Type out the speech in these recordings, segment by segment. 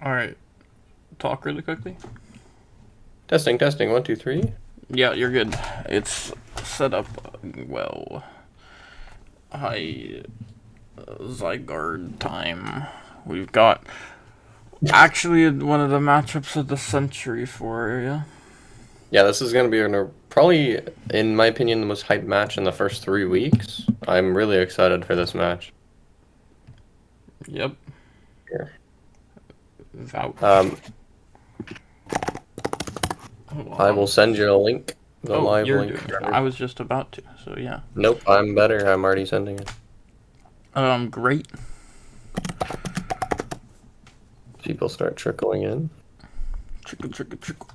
Alright, talk really quickly. Testing, testing. One, two, three. Yeah, you're good. It's set up well. Hi, Zygarde time. We've got actually one of the matchups of the century for you. Yeah, this is going to be probably, in my opinion, the most hyped match in the first 3 weeks. I'm really excited for this match. Yep. Here. Vouch. I will send you a link, the Oh, live you're link. doing it. I was just about to, so yeah. Nope, I'm better. I'm already sending it. Great. People start trickling in. Trickle, trickle, trickle.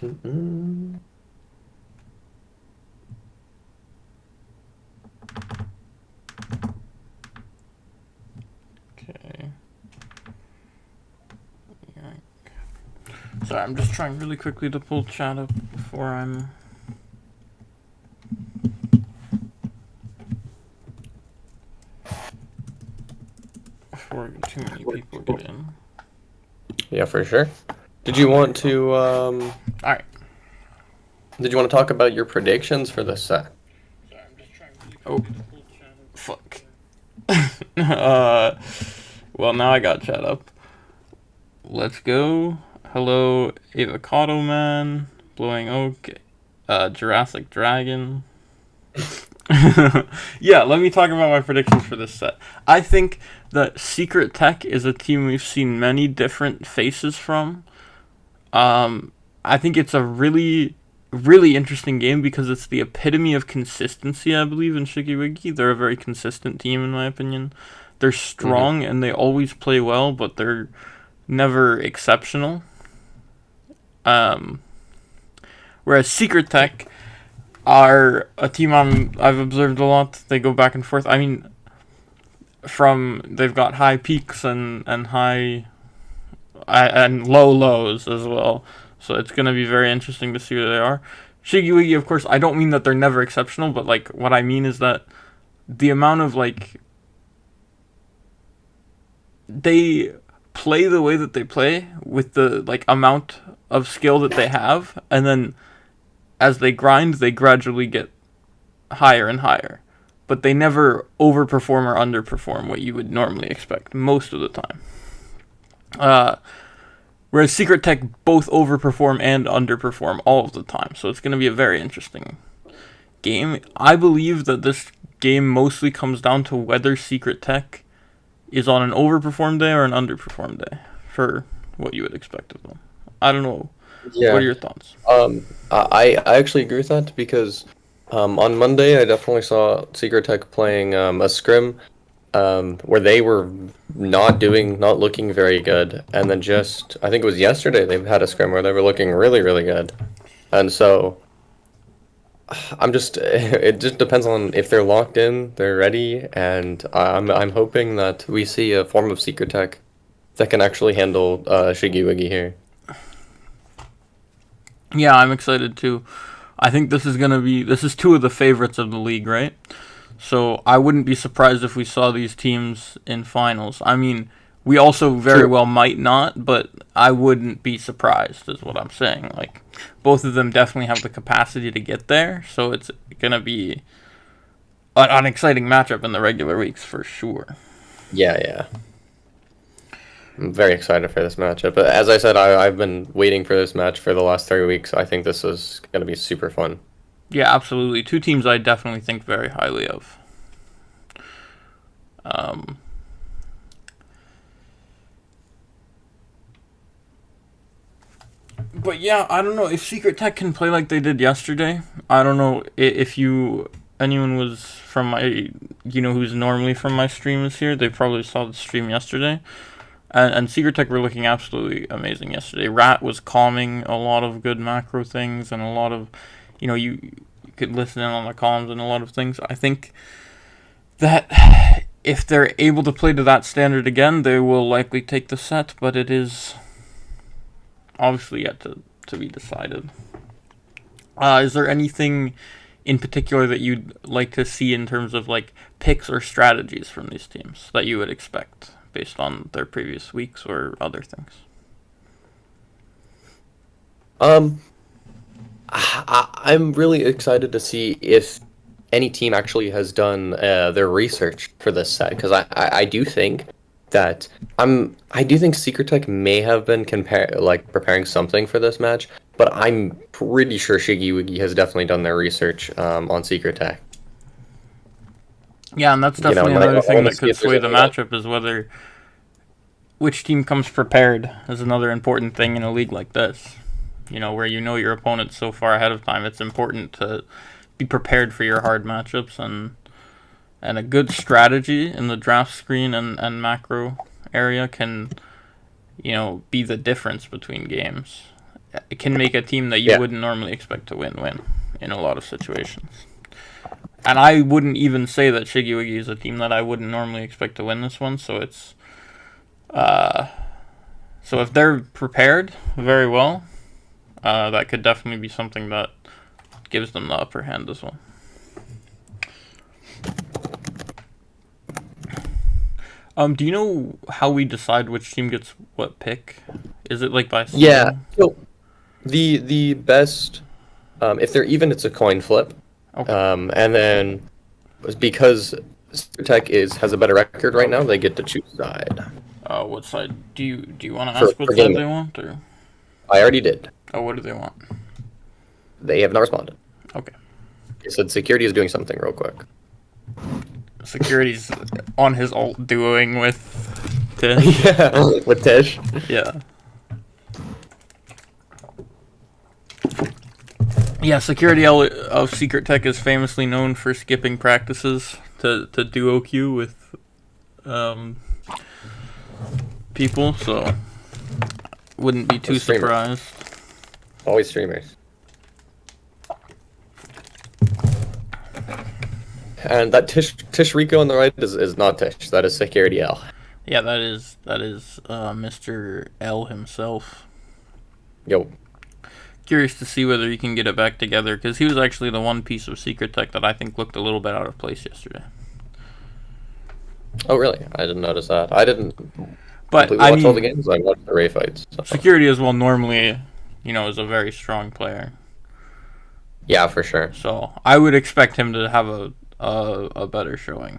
Mm-mm. Okay. Sorry, I'm just trying really quickly to pull chat up before too many people get in. Yeah, for sure. Did you want to, Alright. did you want to talk about your predictions for this set? Oh, fuck. Well, now I got chat up. Let's go. Hello, Avocado Man, Blowing Oak, Jurassic Dragon. Yeah, let me talk about my predictions for this set. I think that Secret Tech is a team we've seen many different faces from. I think it's a really, really interesting game because it's the epitome of consistency, I believe, in Shiggy Wiggy. They're a very consistent team, in my opinion. They're strong and they always play well, but they're never exceptional. Whereas Secret Tech are a team I've observed a lot. They go back and forth. I mean, they've got high peaks and high and low lows as well. So it's gonna be very interesting to see where they are. Shiggy Wiggy, of course, I don't mean that they're never exceptional, but like what I mean is that the amount of like they play the way that they play with the like amount of skill that they have, and then as they grind, they gradually get higher and higher. But they never overperform or underperform what you would normally expect most of the time. Whereas Secret Tech both overperform and underperform all of the time. So it's going to be a very interesting game. I believe that this game mostly comes down to whether Secret Tech is on an overperform day or an underperform day for what you would expect of them. I don't know. Yeah. What are your thoughts? I actually agree with that because on Monday I definitely saw Secret Tech playing a scrim where they were not looking very good, and then just I think it was yesterday they had a scrim where they were looking really, really good, and so it just depends on if they're locked in, they're ready, and I'm hoping that we see a form of Secret Tech that can actually handle Shiggy Wiggy here. Yeah, I'm excited too. I think this is two of the favorites of the league, right? So I wouldn't be surprised if we saw these teams in finals. I mean, we also very well might not, but I wouldn't be surprised, is what I'm saying. Like, both of them definitely have the capacity to get there, so it's gonna be an exciting matchup in the regular weeks for sure. Yeah. I'm very excited for this matchup. But as I said, I've been waiting for this match for the last 3 weeks. I think this is going to be super fun. Yeah, absolutely. Two teams I definitely think very highly of. But yeah, I don't know if Secret Tech can play like they did yesterday. I don't know if anyone was from my who's normally from my streams here. They probably saw the stream yesterday. And Secret Tech were looking absolutely amazing yesterday. Rat was calming a lot of good macro things and a lot of, you could listen in on the comms and a lot of things. I think that if they're able to play to that standard again, they will likely take the set, but it is obviously yet to be decided. Is there anything in particular that you'd like to see in terms of like picks or strategies from these teams that you would expect based on their previous weeks or other things? I'm really excited to see if any team actually has done their research for this set, because I do think that I do think Secret Tech may have been preparing something for this match, but I'm pretty sure Shiggy Wiggy has definitely done their research on Secret Tech. Yeah, and that's definitely another thing that could sway the matchup is whether which team comes prepared is another important thing in a league like this. Where your opponent so far ahead of time. It's important to be prepared for your hard matchups, and a good strategy in the draft screen and macro area can, be the difference between games. It can make a team that you wouldn't normally expect to win in a lot of situations. And I wouldn't even say that Shiggy Wiggy is a team that I wouldn't normally expect to win this one, so it's... So if they're prepared very well, that could definitely be something that gives them the upper hand as well. Do you know how we decide which team gets what pick? Is it like by season? Yeah. So the best, if they're even, it's a coin flip. Okay. And then because Tech has a better record right now, they get to choose side. What side? Do you want to ask what side they want, or? I already did. Oh, what do they want? They have not responded. Okay. They said security is doing something real quick. Security's on his alt duoing with Tish. Yeah, with Tish. Yeah. Yeah, Security L of Secret Tech is famously known for skipping practices to duo queue with people, so wouldn't be too surprised. Always streamers. And that Tish Rico on the right is not Tish. That is Security L. Yeah, that is Mr. L himself. Yo. Curious to see whether he can get it back together, because he was actually the one piece of Secret Tech that I think looked a little bit out of place yesterday. Oh, really? I didn't notice that. I didn't watch all the games. I watched the Ray fights. So. Security as well normally, is a very strong player. Yeah, for sure. So I would expect him to have a better showing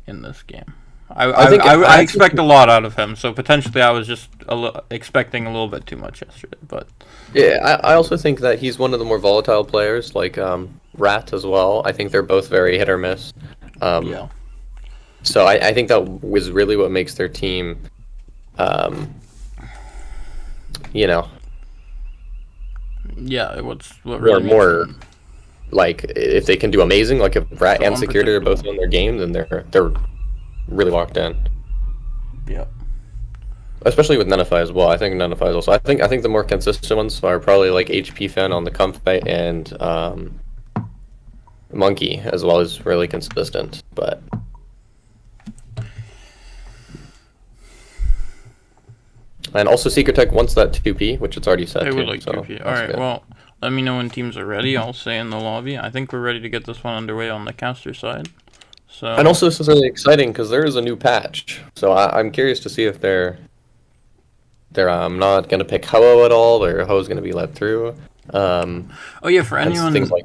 in this game. I expect a lot out of him, so potentially I was just expecting a little bit too much yesterday. But yeah, I also think that he's one of the more volatile players, like Rat as well. I think they're both very hit or miss. Yeah. So I think that was really what makes their team, Yeah, what really more like if they can do amazing, like if Rat and Security are both in their game, then they're really locked in. Yeah. Especially with Nenify as well. I think Nenify is also. I think the more consistent ones are probably like HP Fan on the Comfy and Monkey as well as really consistent, but. And also Secret Tech wants that 2P, which it's already set. They would like 2P. So Alright, well, let me know when teams are ready. I'll say in the lobby. I think we're ready to get this one underway on the caster side. So. And also this is really exciting because there is a new patch. So I'm curious to see if they're not going to pick Ho at all, or Ho's going to be let through. Oh yeah, for anyone like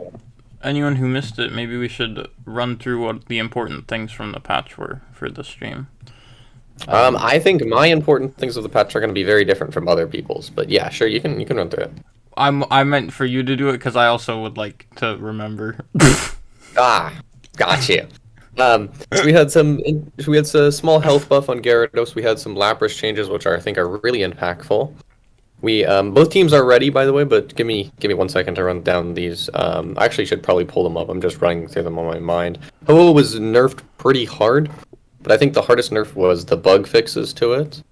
anyone who missed it, maybe we should run through what the important things from the patch were for the stream. I think my important things of the patch are going to be very different from other people's, but yeah, sure, you can run through it. I meant for you to do it because I also would like to remember. Gotcha. So we had a small health buff on Gyarados. We had some Lapras changes, which I think are really impactful. We both teams are ready, by the way, but give me 1 second to run down these. I actually should probably pull them up. I'm just running through them on my mind. Ho was nerfed pretty hard, but I think the hardest nerf was the bug fixes to it.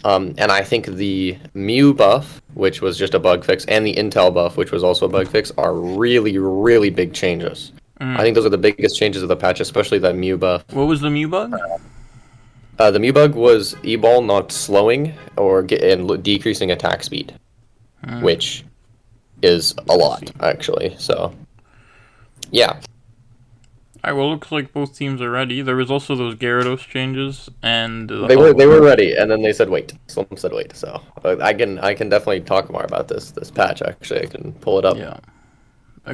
And I think the Mew buff, which was just a bug fix, and the Intel buff, which was also a bug fix, are really, really big changes. I think those are the biggest changes of the patch, especially that Mew buff. What was the Mew bug? The Mew bug was E-ball not slowing and decreasing attack speed, which is a lot actually. So, yeah. Alright, well, looks like both teams are ready. There was also those Gyarados changes, and They were ready, and then they said wait. Someone said wait. So I can definitely talk more about this patch. Actually, I can pull it up. Yeah.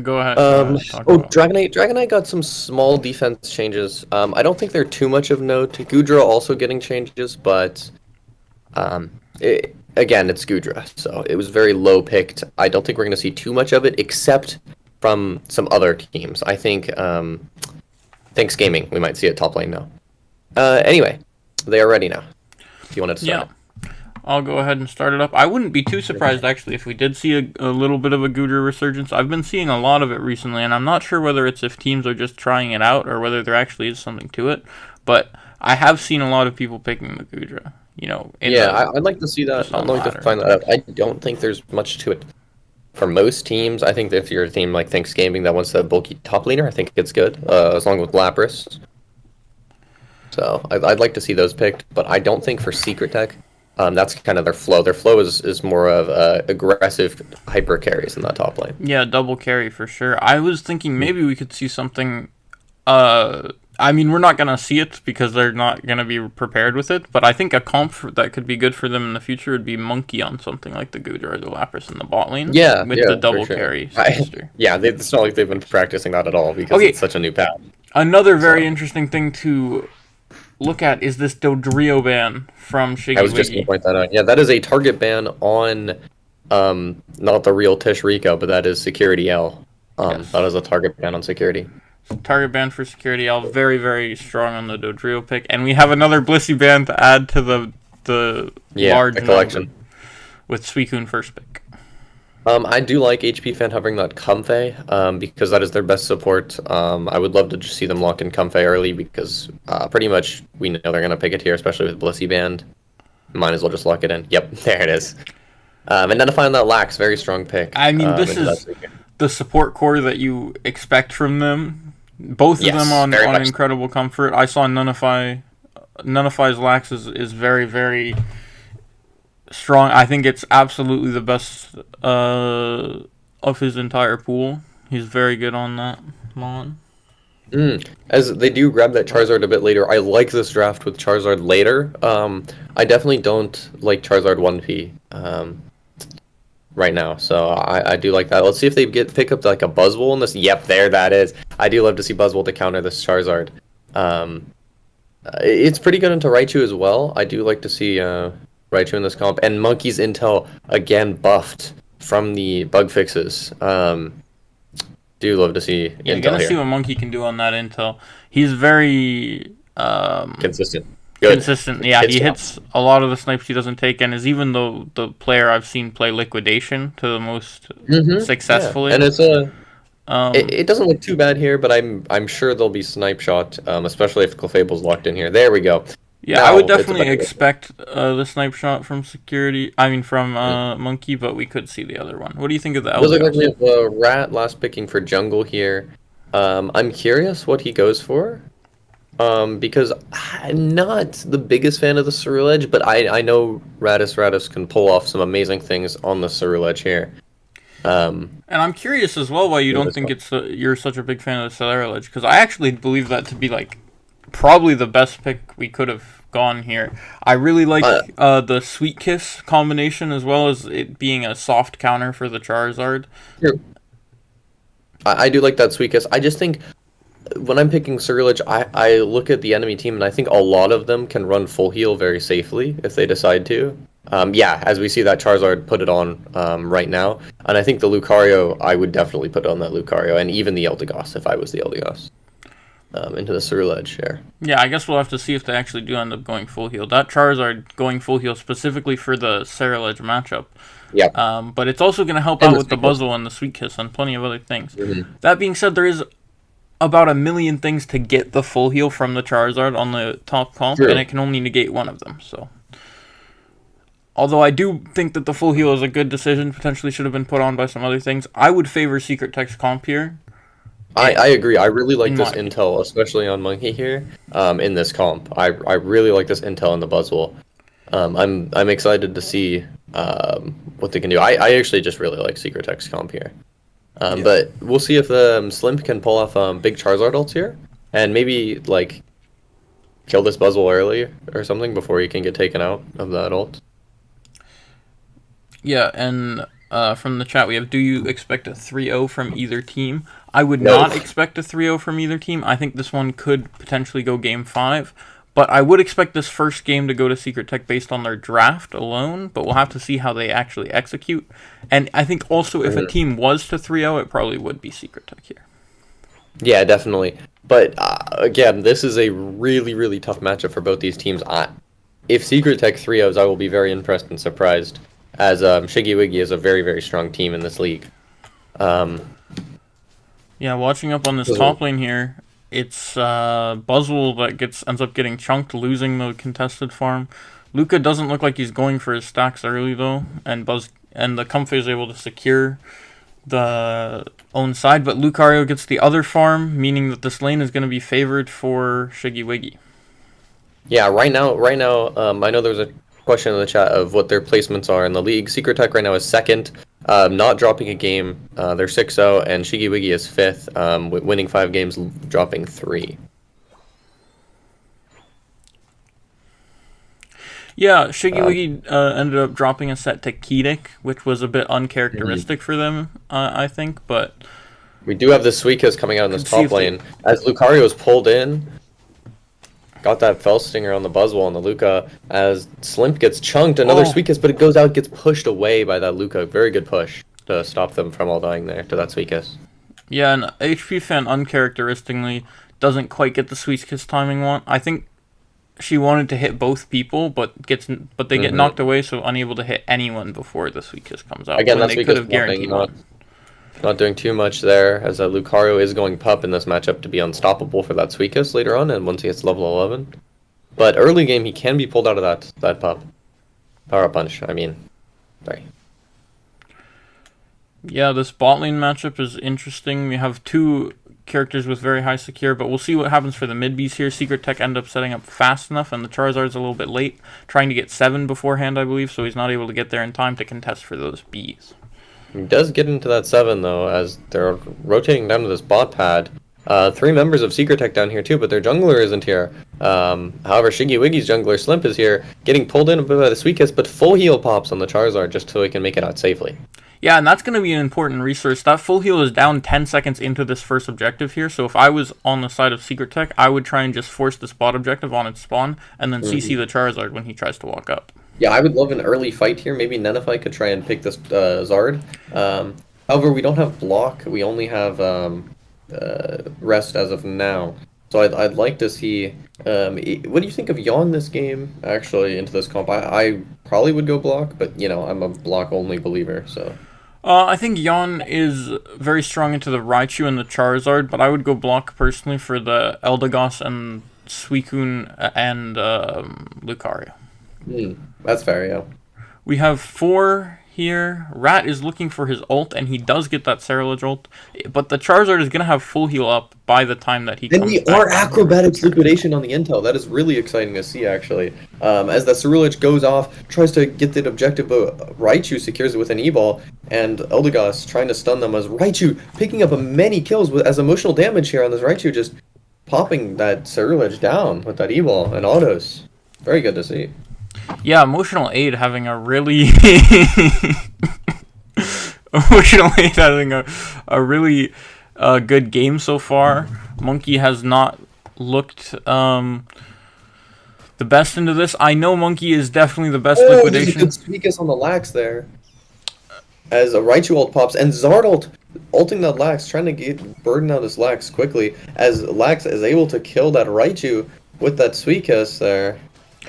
Go ahead. Talk about. Dragonite got some small defense changes. I don't think they're too much of note. Gudra also getting changes, but again, it's Gudra, so it was very low picked. I don't think we're going to see too much of it, except from some other teams. I think Thanks Gaming, we might see it top lane now. Anyway, they are ready now. If you wanted to start. Yeah. I'll go ahead and start it up. I wouldn't be too surprised, actually, if we did see a little bit of a Gudra resurgence. I've been seeing a lot of it recently, and I'm not sure whether it's if teams are just trying it out or whether there actually is something to it. But I have seen a lot of people picking the Gudra. I'd like to see that. I'd like to find that out. I don't think there's much to it. For most teams, I think that if you're a team like Thanks Gaming that wants a bulky top laner, I think it's good, as long with Lapras. So I'd like to see those picked, but I don't think for Secret Tech, that's kind of their flow. Their flow is more of aggressive hyper carries in that top lane. Yeah, double carry for sure. I was thinking maybe we could see something. I mean, we're not going to see it because they're not going to be prepared with it, but I think a comp that could be good for them in the future would be Monkey on something like the Gudra or the Lapras in the bot lane. With the double carry sister. It's not like they've been practicing that at all because it's such a new path. Another very interesting thing to look at is this Dodrio ban from Shiggy. I was just going to point that out. Yeah, that is a target ban on, not the real Tish Rico, but that is Security L. Yes. That is a target ban on Security. Target ban for Security L, very, very strong on the Dodrio pick. And we have another Blissey ban to add to the large collection. With Suicune first pick. I do like HP Fan hovering that Comfey, because that is their best support. I would love to just see them lock in Comfey early because pretty much we know they're going to pick it here, especially with Blissey banned. Might as well just lock it in. Yep, there it is. And then to find that Lax, very strong pick. I mean, this is the support core that you expect from them. Both of them on incredible comfort. I saw Nullify's Lax is very, very strong. I think it's absolutely the best of his entire pool. He's very good on that mon. As they do grab that Charizard a bit later, I like this draft with Charizard later. I definitely don't like Charizard 1P right now, so I do like that. Let's see if they pick up like a Buzzwole in this. Yep, there that is. I do love to see Buzzwole to counter this Charizard. It's pretty good into Raichu as well. I do like to see Raichu in this comp. And Monkey's Intel again buffed from the bug fixes. Do love to see Intel you're gonna see what Monkey can do on that Intel. He's very consistent. Good. Consistent, yeah. He hits a lot of the snipes he doesn't take, and is even the player I've seen play Liquidation to the most successfully. Yeah. And it's it doesn't look too bad here, but I'm sure there'll be snipe shot, especially if Clefable's locked in here. There we go. Yeah, I would definitely expect the snipe shot from Monkey, but we could see the other one. What do you think of the Elder? It looks like we have Rat last picking for jungle here. I'm curious what he goes for. Because I'm not the biggest fan of the Ceruledge, but I know Radis can pull off some amazing things on the Ceruledge here. And I'm curious as well why you don't think you're such a big fan of the Ceruledge, because I actually believe that to be like probably the best pick we could have gone here. I really like the Sweet Kiss combination as well as it being a soft counter for the Charizard. Sure. I do like that Sweet Kiss. I just think when I'm picking Ceruledge, I look at the enemy team and I think a lot of them can run full heal very safely if they decide to. As we see that Charizard put it on right now. And I think the Lucario, I would definitely put on that Lucario, and even the Eldegoss if I was the Eldegoss. Into the Ceruledge here. Yeah, I guess we'll have to see if they actually do end up going full heal. That Charizard going full heal specifically for the Ceruledge matchup. Yeah. But it's also going to help out with the Buzzle and the Sweet Kiss and plenty of other things. Mm-hmm. That being said, there is about a million things to get the full heal from the Charizard on the top comp, and it can only negate one of them. So, although I do think that the full heal is a good decision, potentially should have been put on by some other things, I would favor Secret Tech's comp here. I agree. I really like in this my opinion. intel, especially on Monkey here, in this comp. I really like this intel in the Buzzwole. I'm excited to see what they can do. I actually just really like Secret Tech's comp here. Yeah. But we'll see if Slimp can pull off big Charizard ults here, and maybe like kill this Buzzwole early or something before he can get taken out of that ult. Yeah, and from the chat we have, do you expect a 3-0 from either team? I would No. not expect a 3-0 from either team. I think this one could potentially go game 5. But I would expect this first game to go to Secret Tech based on their draft alone, but we'll have to see how they actually execute. And I think also if a team was to 3-0, it probably would be Secret Tech here. Yeah, definitely. But again, this is a really, really tough matchup for both these teams. If Secret Tech 3-0s, I will be very impressed and surprised, as Shiggy Wiggy is a very, very strong team in this league. Yeah, watching up on this top lane here, it's Buzzwole that ends up getting chunked, losing the contested farm. Luca doesn't look like he's going for his stacks early though, and the Comfey is able to secure the own side, but Lucario gets the other farm, meaning that this lane is going to be favored for Shiggy Wiggy. Yeah, right now, I know there was a question in the chat of what their placements are in the league. Secret Tech right now is second, not dropping a game. They're 6-0, and Shiggy Wiggy is fifth, winning 5 games, dropping 3. Yeah, Shiggy Wiggy ended up dropping a set to Kedic, which was a bit uncharacteristic for them, I think, but... We do have the Suicune coming out in this top lane. As Lucario is pulled in, got that Fell Stinger on the Buzzwole on the Luca, as Slimp gets chunked, another Suicune, but it goes out, gets pushed away by that Luca. Very good push to stop them from all dying there to that Suicune. Yeah, and HP Fan uncharacteristically doesn't quite get the Suicune timing one. I think she wanted to hit both people, but they get knocked away, so unable to hit anyone before the Suicune comes out. Again, when that's they could have guaranteed one. Not doing too much there, as Lucario is going pup in this matchup to be unstoppable for that Suicune later on, and once he gets level 11. But early game, he can be pulled out of that pup. Power punch, I mean. Sorry. Yeah, this bot lane matchup is interesting. We have 2 characters with very high secure, but we'll see what happens for the mid Bs here. Secret Tech end up setting up fast enough, and the Charizard's a little bit late, trying to get 7 beforehand, I believe, so he's not able to get there in time to contest for those Bs. He does get into that 7, though, as they're rotating down to this bot pad. 3 members of Secret Tech down here, too, but their jungler isn't here. However, Shiggy Wiggy's jungler, Slimp, is here, getting pulled in a bit by the Suicune, but full heal pops on the Charizard just so he can make it out safely. Yeah, and that's going to be an important resource. That full heal is down 10 seconds into this first objective here, so if I was on the side of Secret Tech, I would try and just force the spot objective on its spawn, and then CC the Charizard when he tries to walk up. Yeah, I would love an early fight here. Maybe Nenify could try and pick this Zard. However, we don't have block. We only have rest as of now. So I'd like to see... what do you think of Yawn this game, actually, into this comp? I probably would go block, but, you know, I'm a block-only believer, so... I think Yawn is very strong into the Raichu and the Charizard, but I would go block personally for the Eldegoss and Suicune and Lucario. That's fair, yeah. We have 4 here. Rat is looking for his ult, and he does get that Cerulege ult, but the Charizard is going to have full heal up by the time that he comes back. And we are Acrobatics Liquidation on the intel. That is really exciting to see, actually. As that Cerulege goes off, tries to get the objective, but Raichu secures it with an E-Ball, and Eldegoss trying to stun them as Raichu picking up many kills as emotional damage here on this Raichu, just popping that Cerulege down with that E-Ball and autos. Very good to see. Yeah, Emotional Aid having a really... Emotional Aid having a really good game so far. Monkey has not looked the best into this. I know Monkey is definitely the best liquidation. Good Suicune on the Lax there. As a Raichu ult pops, and Zard ulting that Lax, trying to burden out his Lax quickly, as Lax is able to kill that Raichu with that Suicune there.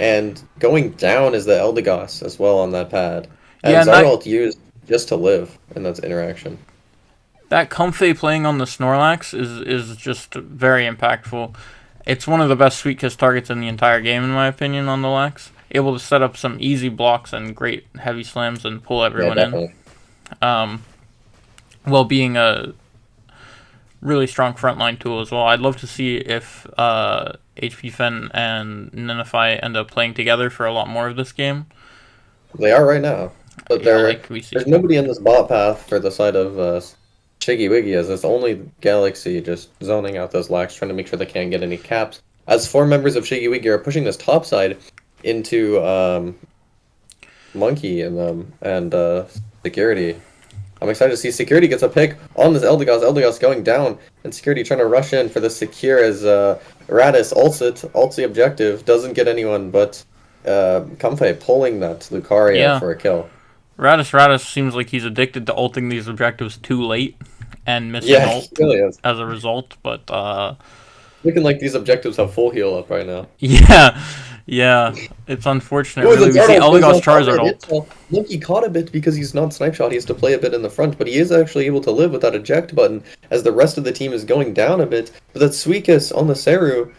And going down is the Eldegoss as well on that pad. And yeah, Zard used just to live in that interaction. That Comfey playing on the Snorlax is just very impactful. It's one of the best Suicune targets in the entire game, in my opinion, on the Lax. Able to set up some easy blocks and great heavy slams and pull everyone in. While being a really strong frontline tool as well. I'd love to see if HP Fen and Nenify end up playing together for a lot more of this game. They are right now, but Yeah, like we see. there's nobody in this bot path for the side of Shiggy Wiggy, as it's only Galaxy just zoning out those lags, trying to make sure they can't get any caps. As 4 members of Shiggy Wiggy are pushing this top side into Monkey and Security. I'm excited to see Security gets a pick on this Eldegoss. Eldegoss going down, and Security trying to rush in for the secure as Radis ults the objective, doesn't get anyone, but Comfey pulling that Lucaria for a kill. Radis seems like he's addicted to ulting these objectives too late and missing ult really as a result, but looking like these objectives have full heal up right now. Yeah, it's unfortunate. Really, we see Eldegoss Charizard ult. Monkey caught a bit because he's not snipe shot. He has to play a bit in the front, but he is actually able to live with that eject button as the rest of the team is going down a bit. But that Suicune on the Seru,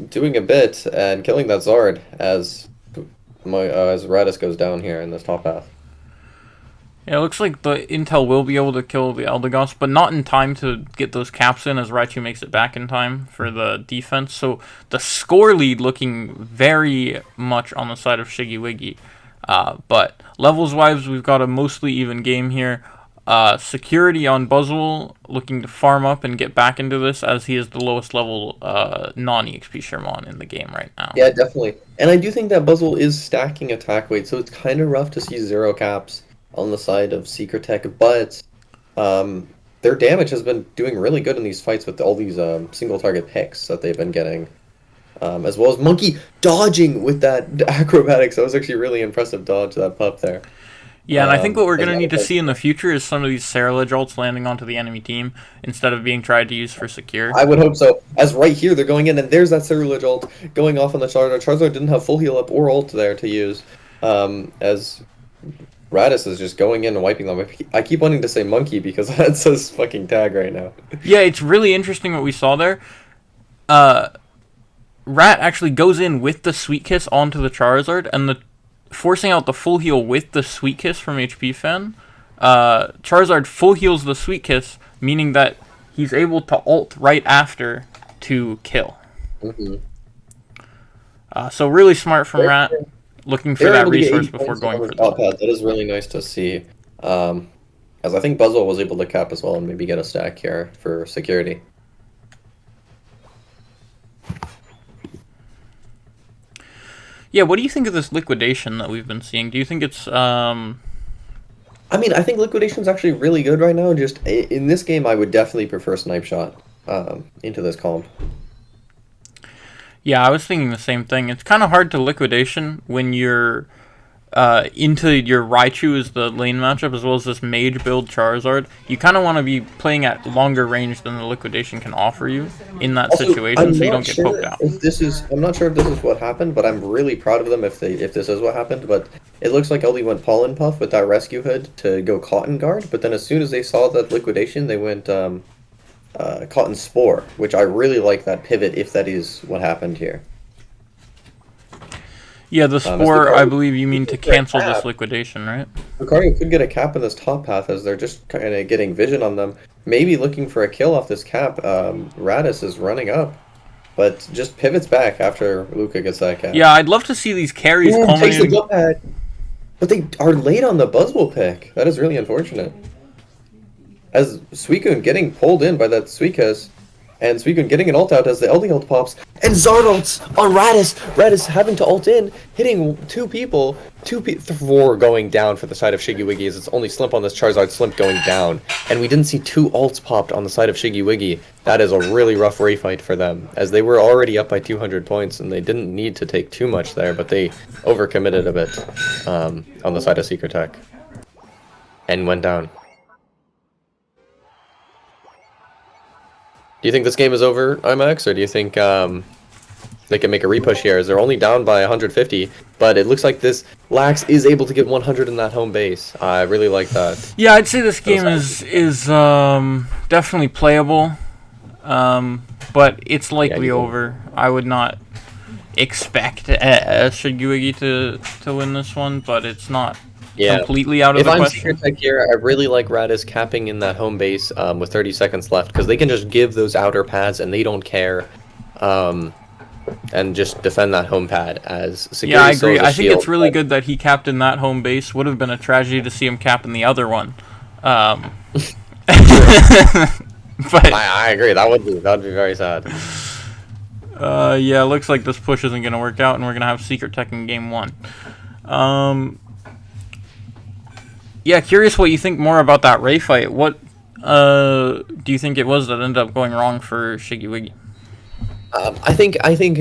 doing a bit and killing that Zard as Radis goes down here in this top path. Yeah, it looks like the Intel will be able to kill the Eldegoss, but not in time to get those caps in, as Raichu makes it back in time for the defense. So the score lead looking very much on the side of Shiggy Wiggy. But levels-wise, we've got a mostly even game here. Security on Buzzwole looking to farm up and get back into this, as he is the lowest level non-EXP Sherman in the game right now. Yeah, definitely. And I do think that Buzzwole is stacking attack weight, so it's kind of rough to see 0 caps on the side of Secret Tech, but their damage has been doing really good in these fights with all these single target picks that they've been getting, as well as Monkey dodging with that acrobatics. That was actually really impressive dodge, that pup there. Yeah, and I think what we're going to need to see in the future is some of these Serelage ults landing onto the enemy team instead of being tried to use for secure. I would hope so, as right here they're going in, and there's that Serelage ult going off on the Charizard. Charizard didn't have full heal up or ult there to use, as Radis is just going in and wiping them. I keep wanting to say Monkey because that's his fucking tag right now. Yeah, it's really interesting what we saw there. Rat actually goes in with the Sweet Kiss onto the Charizard, and forcing out the full heal with the Sweet Kiss from HP Fen. Charizard full heals the Sweet Kiss, meaning that he's able to ult right after to kill. So really smart from Rat. Looking for that resource before going for the top pad. That is really nice to see. As I think Buzzwole was able to cap as well and maybe get a stack here for security. Yeah, what do you think of this liquidation that we've been seeing? Do you think it's I mean, I think liquidation's actually really good right now. Just in this game, I would definitely prefer snipe shot into this comp. Yeah, I was thinking the same thing. It's kind of hard to liquidation when you're into your Raichu as the lane matchup, as well as this mage build Charizard. You kind of want to be playing at longer range than the liquidation can offer you in that situation, so you don't get poked out. I'm not sure if this is what happened, but I'm really proud of them if this is what happened. But it looks like LD went Pollen Puff with that rescue hood to go Cotton Guard, but then as soon as they saw that liquidation, they went Cotton Spore, which I really like that pivot if that is what happened here. Yeah, the Spore, I believe you mean to cancel this liquidation, right? Lucario could get a cap in this top path as they're just kind of getting vision on them. Maybe looking for a kill off this cap. Radis is running up, but just pivots back after Luca gets that cap. Yeah, I'd love to see these carries culminating. But they are late on the Buzzwole pick. That is really unfortunate. As Suicune getting pulled in by that Suicune, and Suicune getting an ult out as the LD ult pops, and Zard ults on Radis. Radis having to ult in, hitting four going down for the side of Shiggy Wiggy as it's only Slimp on this Charizard, Slimp going down. And we didn't see 2 ults popped on the side of Shiggy Wiggy. That is a really rough Ray fight for them, as they were already up by 200 points and they didn't need to take too much there, but they overcommitted a bit on the side of Secret Tech. And went down. Do you think this game is over, IMAX, or do you think they can make a repush here? As they're only down by 150, but it looks like this Lax is able to get 100 in that home base. I really like that. Yeah, I'd say this game is definitely playable, but it's likely over. I would not expect Shiggy to win this one, but it's not Yeah. completely out of If the I'm question. Secret Tech here, I really like Radis capping in that home base with 30 seconds left because they can just give those outer pads and they don't care, and just defend that home pad as Yeah, I security still agree. has a I think it's shield. really good that he capped in that home base. Would have been a tragedy to see him cap in the other one. Um, True. but I agree. That would be very sad. yeah, looks like this push isn't going to work out, and we're going to have Secret Tech in game one. Yeah, curious what you think more about that Ray fight. What do you think it was that ended up going wrong for Shiggy Wiggy? I think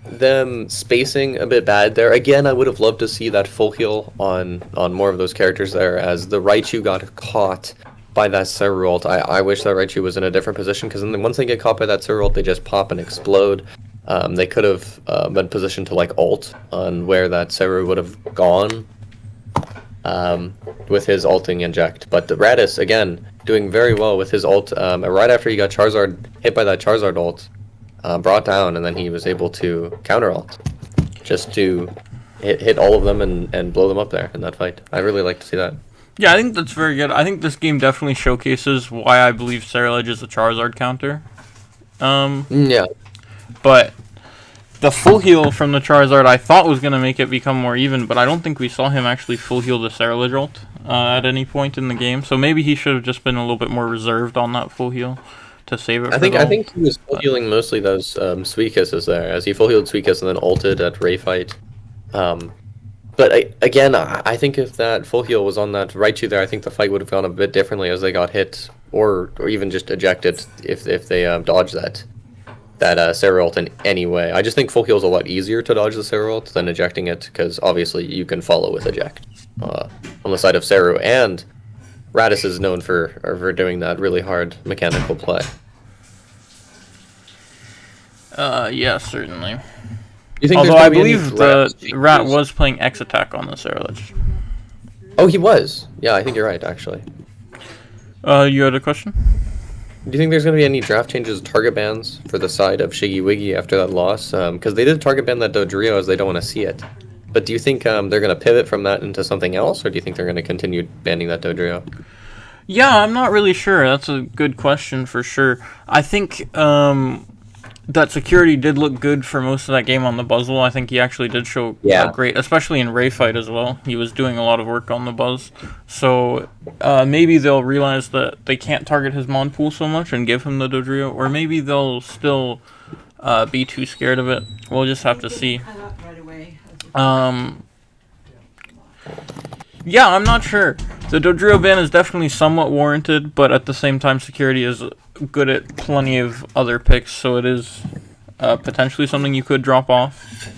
them spacing a bit bad there. Again, I would have loved to see that full heal on more of those characters there, as the Raichu got caught by that Seru ult. I wish that Raichu was in a different position, because then once they get caught by that Seru ult, they just pop and explode. They could have been positioned to like ult on where that Seru would have gone, with his ulting inject. But the Radis, again, doing very well with his ult. Right after he got Charizard hit by that Charizard ult, brought down, and then he was able to counter ult just to hit all of them and blow them up there in that fight. I really like to see that. Yeah, I think that's very good. I think this game definitely showcases why I believe Serelege is a Charizard counter. Yeah. But the full heal from the Charizard I thought was going to make it become more even, but I don't think we saw him actually full heal the Serelege ult at any point in the game. So maybe he should have just been a little bit more reserved on that full heal to save it. I think he was full healing mostly those Sweet Kisses there, as he full healed Sweet Kiss and then ulted at Ray fight. But I think if that full heal was on that Raichu there, I think the fight would have gone a bit differently, as they got hit or even just ejected if they dodged that Sarah ult in any way. I just think full heal is a lot easier to dodge the Sarah ult than ejecting it, because obviously you can follow with eject on the side of Saru, and Radis is known for doing that really hard mechanical play. Yeah, certainly. You think Although there's I gonna be any believe the draft Rat changes? was playing X attack on the Serelege. Oh, he was. Yeah, I think you're right, actually. You had a question? Do you think there's going to be any draft changes, target bans for the side of Shiggy Wiggy after that loss? Because they did target ban that Dodrio, as they don't want to see it. But do you think they're going to pivot from that into something else, or do you think they're going to continue banning that Dodrio? Yeah, I'm not really sure. That's a good question for sure. I think that security did look good for most of that game on the Buzzle. I think he actually did show great, especially in Ray fight as well. He was doing a lot of work on the Buzz. So maybe they'll realize that they can't target his Monpool so much and give him the Dodrio, or maybe they'll still be too scared of it. We'll just have to see. Yeah, I'm not sure. The Dodrio ban is definitely somewhat warranted, but at the same time, security is good at plenty of other picks, so it is potentially something you could drop off.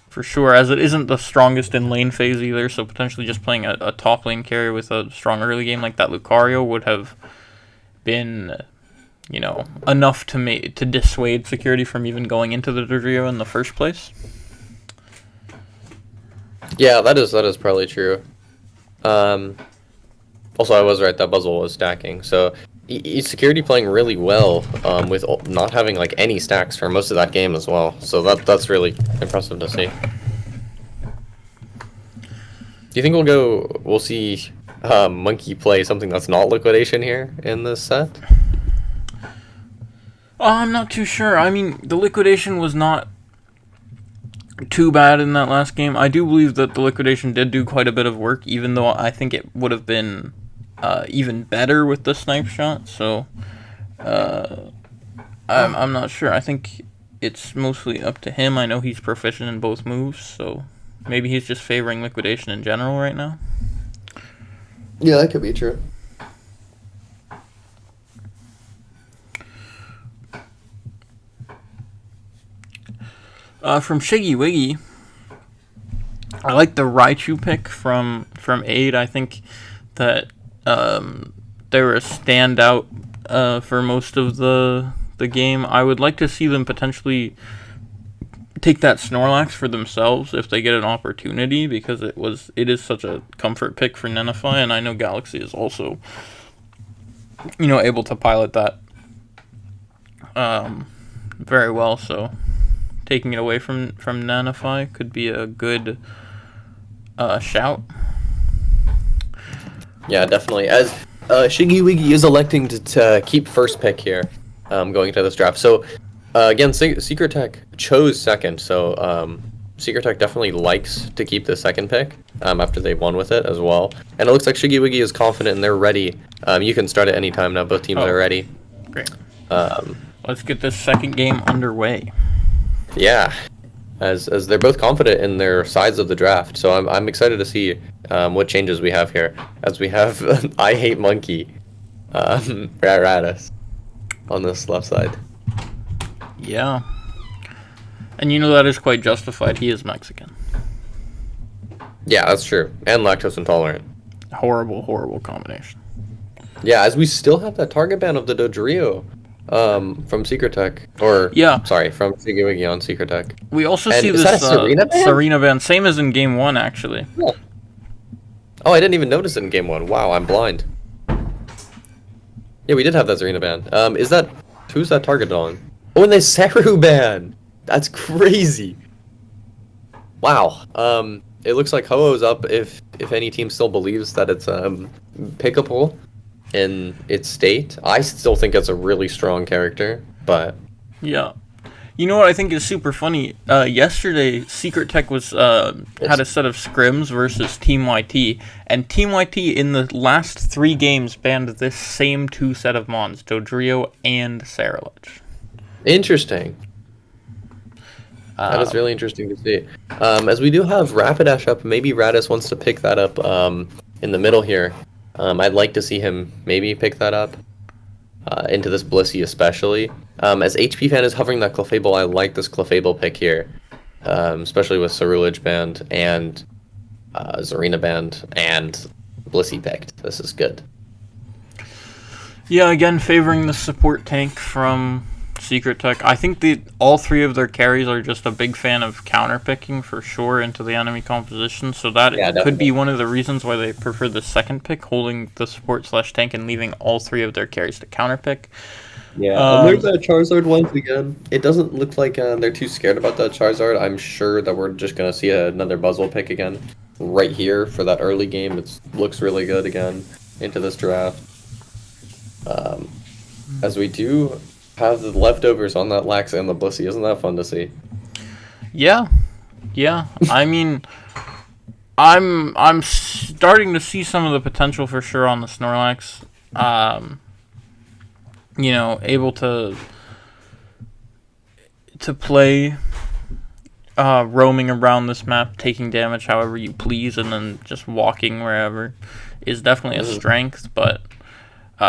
For sure, as it isn't the strongest in lane phase either, so potentially just playing a top lane carry with a strong early game like that Lucario would have been, enough to dissuade security from even going into the Dodrio in the first place. Yeah, that is probably true. Also, I was right, that Buzzle was stacking. So, security playing really well with not having like any stacks for most of that game as well. So that's really impressive to see. Do you think we'll see Monkey play something that's not liquidation here in this set? I'm not too sure. I mean, the liquidation was not too bad in that last game. I do believe that the liquidation did do quite a bit of work, even though I think it would have been even better with the snipe shot. So I'm not sure. I think it's mostly up to him. I know he's proficient in both moves, so maybe he's just favoring liquidation in general right now. Yeah, that could be true. From Shiggy Wiggy, I like the Raichu pick from Aid. I think that they were a standout for most of the game. I would like to see them potentially take that Snorlax for themselves if they get an opportunity, because it is such a comfort pick for Nenify, and I know Galaxy is also able to pilot that very well. So taking it away from Nanofy could be a good shout. Yeah, definitely. As Shiggy Wiggy is electing to keep first pick here, going into this draft. So, again, Secret Tech chose second, so Secret Tech definitely likes to keep the second pick after they won with it as well. And it looks like Shiggy Wiggy is confident and they're ready. You can start at any time now. Both teams are ready. Great. Let's get this second game underway. Yeah, as they're both confident in their sides of the draft. So I'm excited to see what changes we have here. As we have I Hate Monkey, Radis on this left side. Yeah. And you know that is quite justified. He is Mexican. Yeah, that's true. And lactose intolerant. Horrible, horrible combination. Yeah, as we still have that target ban of the Dodrio from Secret Tech. Or, sorry, from Shiggy Wiggy on Secret Tech. We also and see is this that a Serena ban? Serena ban, same as in Game 1, actually. Yeah. Oh, I didn't even notice it in Game 1. Wow, I'm blind. Yeah, we did have that Serena ban. Who's that targeted on? Oh, and the Saru ban! That's crazy. Wow. It looks like Ho-Oh's up if any team still believes that it's pickable in its state. I still think it's a really strong character, but yeah. You know what I think is super funny? Yesterday, Secret Tech was had a set of scrims versus Team YT, and Team YT in the last 3 games banned this same 2 set of mons, Dodrio and Saralage. Interesting. That is really interesting to see. As we do have Rapidash up, maybe Radis wants to pick that up in the middle here. I'd like to see him maybe pick that up into this Blissey especially. As HP Fan is hovering that Clefable, I like this Clefable pick here, especially with Cerulege Band and Zarina Band and Blissey picked. This is good. Yeah, again, favoring the support tank from Secret Tech. I think all 3 of their carries are just a big fan of counterpicking for sure into the enemy composition, so that could be one of the reasons why they prefer the second pick, holding the support/tank and leaving all 3 of their carries to counterpick. Yeah, there's that Charizard once again. It doesn't look like they're too scared about that Charizard. I'm sure that we're just going to see another Buzzwole pick again right here for that early game. It looks really good again into this draft. As we do have the leftovers on that Lax and the Blissey. Isn't that fun to see? Yeah. I mean, I'm starting to see some of the potential for sure on the Snorlax. Able to play roaming around this map, taking damage however you please, and then just walking wherever is definitely a strength, but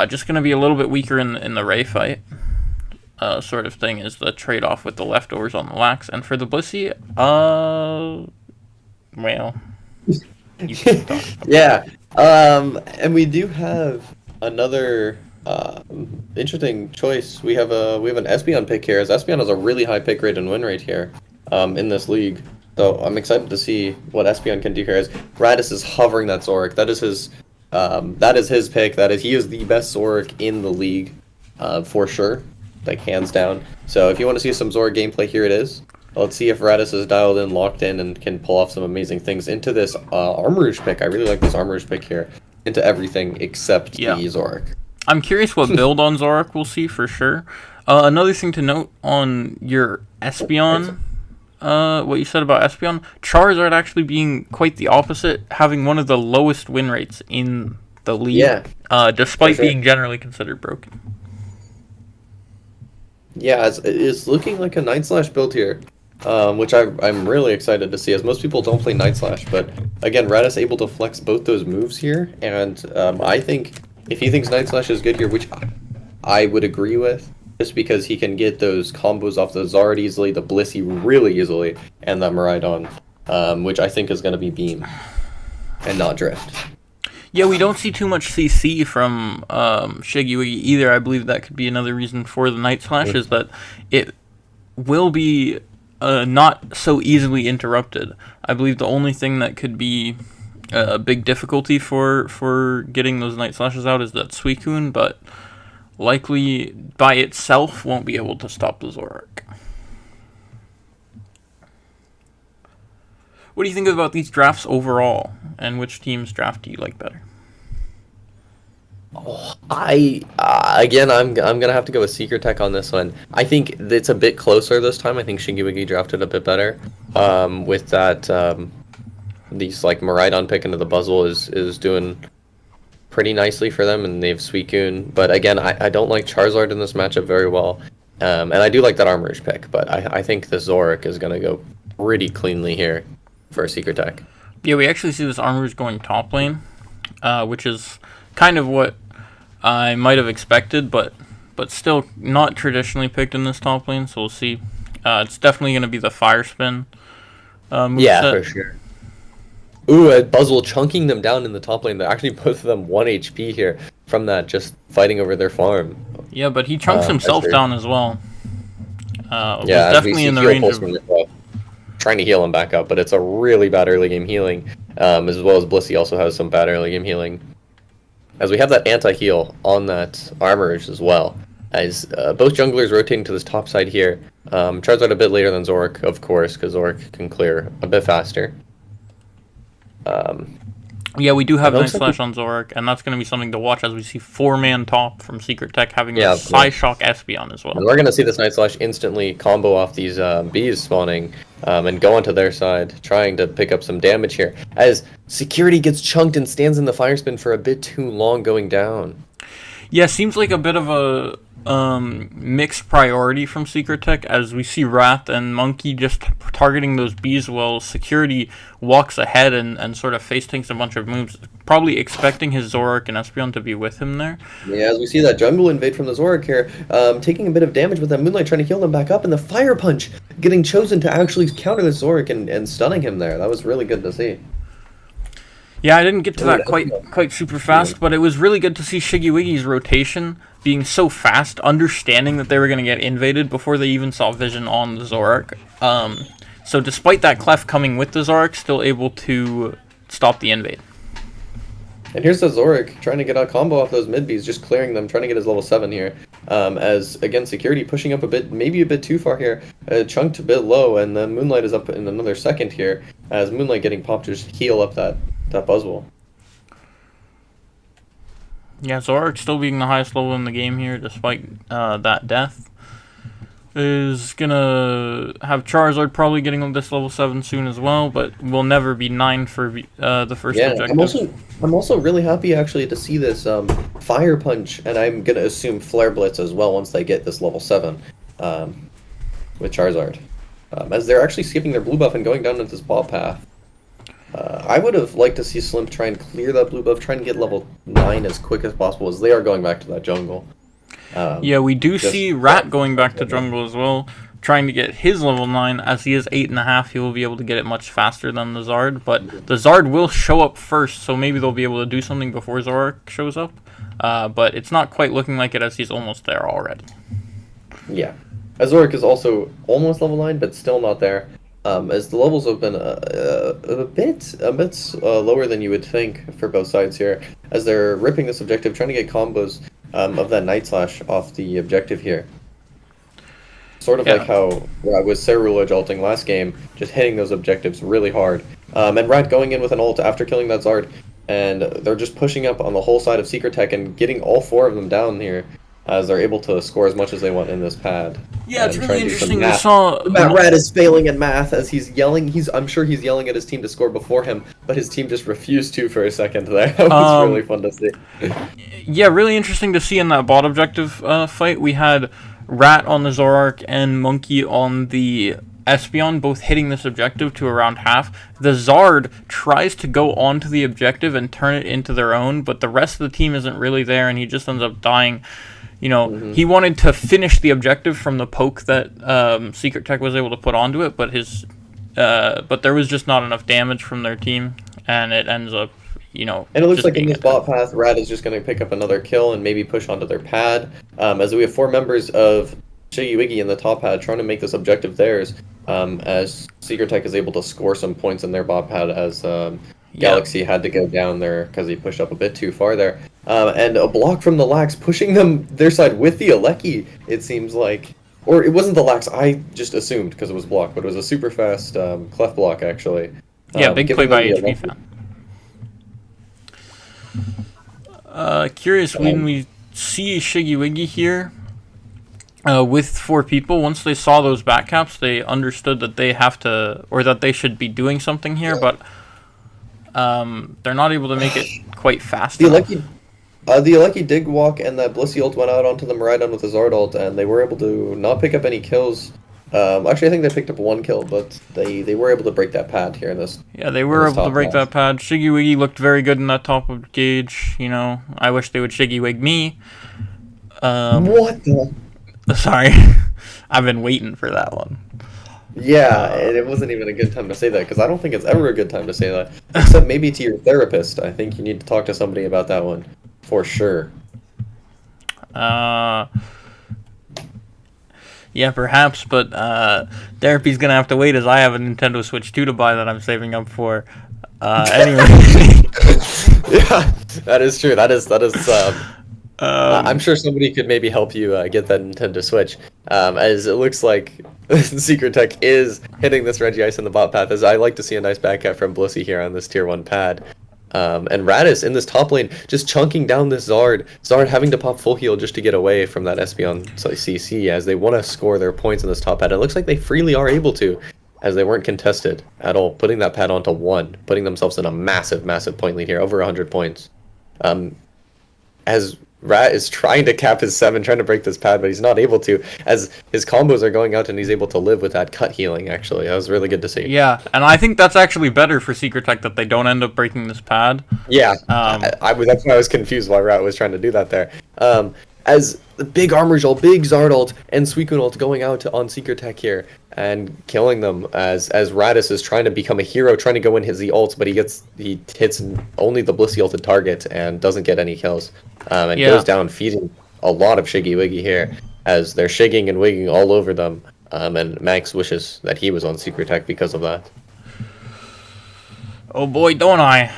just going to be a little bit weaker in the Ray fight. Sort of thing is the trade-off with the leftovers on the Lax. And for the Blissey, well, you can talk. Yeah, and we do have another interesting choice. We have an Espeon pick here, as Espeon has a really high pick rate and win rate here in this league. So I'm excited to see what Espeon can do here. As Radis is hovering that Zoric, that is his pick. He is the best Zoric in the league, for sure. Like, hands down. So if you want to see some Zora gameplay, here it is. Let's see if Radis is dialed in, locked in, and can pull off some amazing things into this Armourouge pick. I really like this Armourouge pick here. Into everything except the Zoric. I'm curious what build on Zoric we'll see for sure. Another thing to note on your Espeon, what you said about Espeon, Charizard actually being quite the opposite, having one of the lowest win rates in the league, despite being generally considered broken. Yeah, it's looking like a Night Slash build here, which I'm really excited to see, as most people don't play Night Slash, but again, Radis able to flex both those moves here, and I think if he thinks Night Slash is good here, which I would agree with, just because he can get those combos off the Zard easily, the Blissey really easily, and that Miraidon, which I think is going to be Beam, and not Drift. Yeah, we don't see too much CC from Shiggy Wiggy either. I believe that could be another reason for the Night Slash, is that it will be not so easily interrupted. I believe the only thing that could be a big difficulty for getting those Night Slashes out is that Suicune, but likely by itself won't be able to stop the Zoroark. What do you think about these drafts overall, and which team's draft do you like better? I again, I'm gonna have to go with Secret Tech on this one. I think it's a bit closer this time. I think Shiggy Wiggy drafted a bit better. With that, these like Miraidon pick into the Buzzle is doing pretty nicely for them, and they have Suicune. But again, I don't like Charizard in this matchup very well. And I do like that Armorage pick, but I think the Zoric is gonna go pretty cleanly here for Secret Tech. Yeah, we actually see this Armorage going top lane, which is kind of what I might have expected, but still not traditionally picked in this top lane. So we'll see. It's definitely going to be the Fire Spin moveset. For sure. Ooh, a Buzzle chunking them down in the top lane. That actually puts them 1 HP here from that, just fighting over their farm. Yeah, but he chunks himself down as well. Yeah, definitely in the range of... trying to heal him back up, but it's a really bad early game healing, as well as Blissey also has some bad early game healing. As we have that anti-heal on that Armorage as well, as both junglers rotating to this top side here. Charizard a bit later than Zoric, of course, because Zoric can clear a bit faster. Yeah, we do have Night Slash on Zoric, and that's going to be something to watch as we see 4-man top from Secret Tech having the Psyshock Espeon as well. And we're going to see this Night Slash instantly combo off these bees spawning and go onto their side, trying to pick up some damage here. As Security gets chunked and stands in the Fire Spin for a bit too long going down. Yeah, seems like a bit of a mixed priority from Secret Tech, as we see Wrath and Monkey just targeting those bees while Security walks ahead and sort of face tanks a bunch of moves, probably expecting his Zoric and Espeon to be with him there. Yeah, as we see that jungle invade from the Zoric here, taking a bit of damage with that Moonlight trying to heal them back up, and the Fire Punch getting chosen to actually counter the Zoric and stunning him there. That was really good to see. Yeah, I didn't get to that quite super fast, but it was really good to see Shiggy Wiggy's rotation being so fast, understanding that they were going to get invaded before they even saw vision on the Zoric. So despite that Clef coming with the Zoric, still able to stop the invade. And here's the Zoric trying to get a combo off those mid-bees, just clearing them, trying to get his level 7 here. As, again, Security pushing up a bit, maybe a bit too far here, chunked a bit low, and then Moonlight is up in another second here, as Moonlight getting popped to just heal up that Buzzwole. Yeah, Zoric still being the highest level in the game here, despite that death. Is gonna have Charizard probably getting this level 7 soon as well, but will never be 9 for the first objective. I'm also really happy actually to see this Fire Punch, and I'm gonna assume Flare Blitz as well once they get this level 7 with Charizard. As they're actually skipping their blue buff and going down into this ball path. I would have liked to see Slimp try and clear that blue buff, try and get level 9 as quick as possible, as they are going back to that jungle. Yeah, we do see Rat going back to jungle as well, trying to get his level 9. As he is 8.5, he will be able to get it much faster than the Zard, but the Zard will show up first, so maybe they'll be able to do something before Zoric shows up. But it's not quite looking like it, as he's almost there already. Yeah. Zoric is also almost level 9, but still not there. As the levels have been a bit lower than you would think for both sides here, as they're ripping this objective, trying to get combos of that Night Slash off the objective here. Sort of like how with Cerulege ulting last game, just hitting those objectives really hard. And Rat going in with an ult after killing that Zard, and they're just pushing up on the whole side of Secret Tech and getting all 4 of them down here, as they're able to score as much as they want in this pad. Yeah, it's really interesting. We saw Rat is failing in math as he's yelling. I'm sure he's yelling at his team to score before him, but his team just refused to for a second there. That was really fun to see. Yeah, really interesting to see in that bot objective fight. We had Rat on the Zoroark and Monkey on the Espeon, both hitting this objective to around half. The Zard tries to go onto the objective and turn it into their own, but the rest of the team isn't really there, and he just ends up dying. You know, he wanted to finish the objective from the poke that Secret Tech was able to put onto it, but there was just not enough damage from their team, and it ends up, you know. And it looks like in this bot path, Rat is just going to pick up another kill and maybe push onto their pad. As we have 4 members of Shiggy Wiggy in the top pad trying to make this objective theirs, as Secret Tech is able to score some points in their bot pad, as Galaxy had to go down there because he pushed up a bit too far there. And a block from the Lax pushing them their side with the Aleki, it seems like. Or it wasn't the Lax, I just assumed because it was blocked, but it was a super fast Clef block actually. Yeah, big play giving them by the HB fan. Curious when we see Shiggy Wiggy here with 4 people. Once they saw those back caps, they understood that they have to, or that they should be doing something here, but they're not able to make it quite fast enough. The lucky dig walk and that Blissey ult went out onto the Miraidon with the Zard ult, and they were able to not pick up any kills. Actually, I think they picked up 1 kill, but they were able to break that pad here in this. Yeah, they were able to break that pad. Shiggy Wiggy looked very good in that top of gauge. You know, I wish they would Shiggy Wig me. What the? Sorry, I've been waiting for that one. Yeah, and it wasn't even a good time to say that, because I don't think it's ever a good time to say that. Except maybe to your therapist. I think you need to talk to somebody about that one. For sure. Yeah, perhaps, but therapy's gonna have to wait as I have a Nintendo Switch 2 to buy that I'm saving up for. Anyway. Yeah, that is true. That is. I'm sure somebody could maybe help you get that Nintendo Switch, as it looks like Secret Tech is hitting this Regice in the bot path, as I like to see a nice backcat from Blissey here on this tier 1 pad. And Radis in this top lane just chunking down this Zard. Zard having to pop full heal just to get away from that Espeon CC, as they want to score their points in this top pad. It looks like they freely are able to, as they weren't contested at all, putting that pad onto 1, putting themselves in a massive point lead here, over 100 points. As Rat is trying to cap his 7, trying to break this pad, but he's not able to, as his combos are going out and he's able to live with that cut healing, actually. That was really good to see. Yeah, and I think that's actually better for Secret Tech that they don't end up breaking this pad. Yeah, that's why I was confused why Rat was trying to do that there. As the big Armor Jolt, big Zard ult, and Suicune ult going out on Secret Tech here and killing them, as Radis is trying to become a hero, trying to go in his ults, but he hits only the Blissey ulted target and doesn't get any kills. And goes down feeding a lot of Shiggy Wiggy here, as they're shigging and wigging all over them. And Max wishes that he was on Secret Tech because of that. Oh boy, don't I.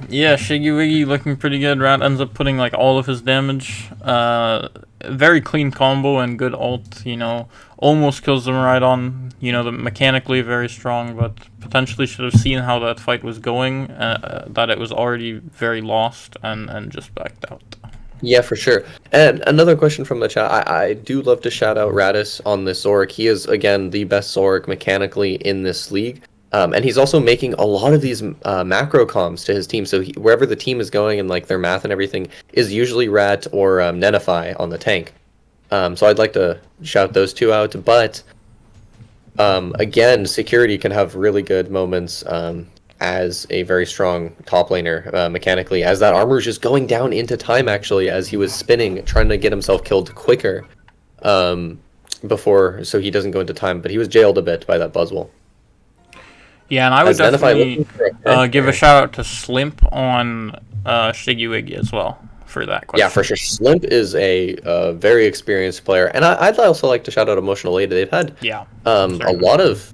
Yeah, Shiggy Wiggy looking pretty good. Rat ends up putting like all of his damage. Very clean combo and good ult, you know. Almost kills them right on, you know, mechanically very strong, but potentially should have seen how that fight was going, that it was already very lost, and just backed out. Yeah, for sure. And another question from the chat. I do love to shout out Radis on this Zoric. He is, again, the best Zoric mechanically in this league. And he's also making a lot of these macro comms to his team. So wherever the team is going and like their math and everything is usually Rat or Nenify on the tank. So I'd like to shout those 2 out. But again, Security can have really good moments as a very strong top laner mechanically. As that armor is just going down into time, actually, as he was spinning, trying to get himself killed quicker before, so he doesn't go into time. But he was jailed a bit by that Buzzwole. Yeah, and I would definitely give a shout out to Slimp on Shiggy Wiggy as well for that question. Yeah, for sure. Slimp is a very experienced player, and I'd also like to shout out Emotional Lady. They've had a lot of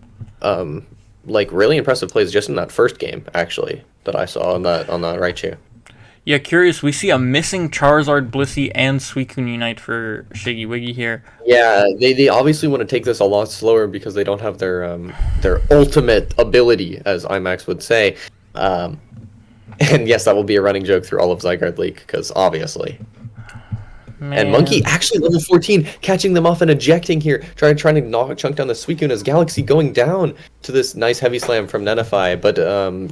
like really impressive plays just in that first game, actually, that I saw on that Raichu. Yeah, curious. We see a missing Charizard, Blissey, and Suicune Unite for Shiggy Wiggy here. Yeah, they obviously want to take this a lot slower because they don't have their ultimate ability, as IMAX would say. And yes, that will be a running joke through all of Zygarde League, because obviously. Man. And Monkey actually level 14, catching them off and ejecting here, trying to chunk down the Suicune as Galaxy going down to this nice heavy slam from Nenify, but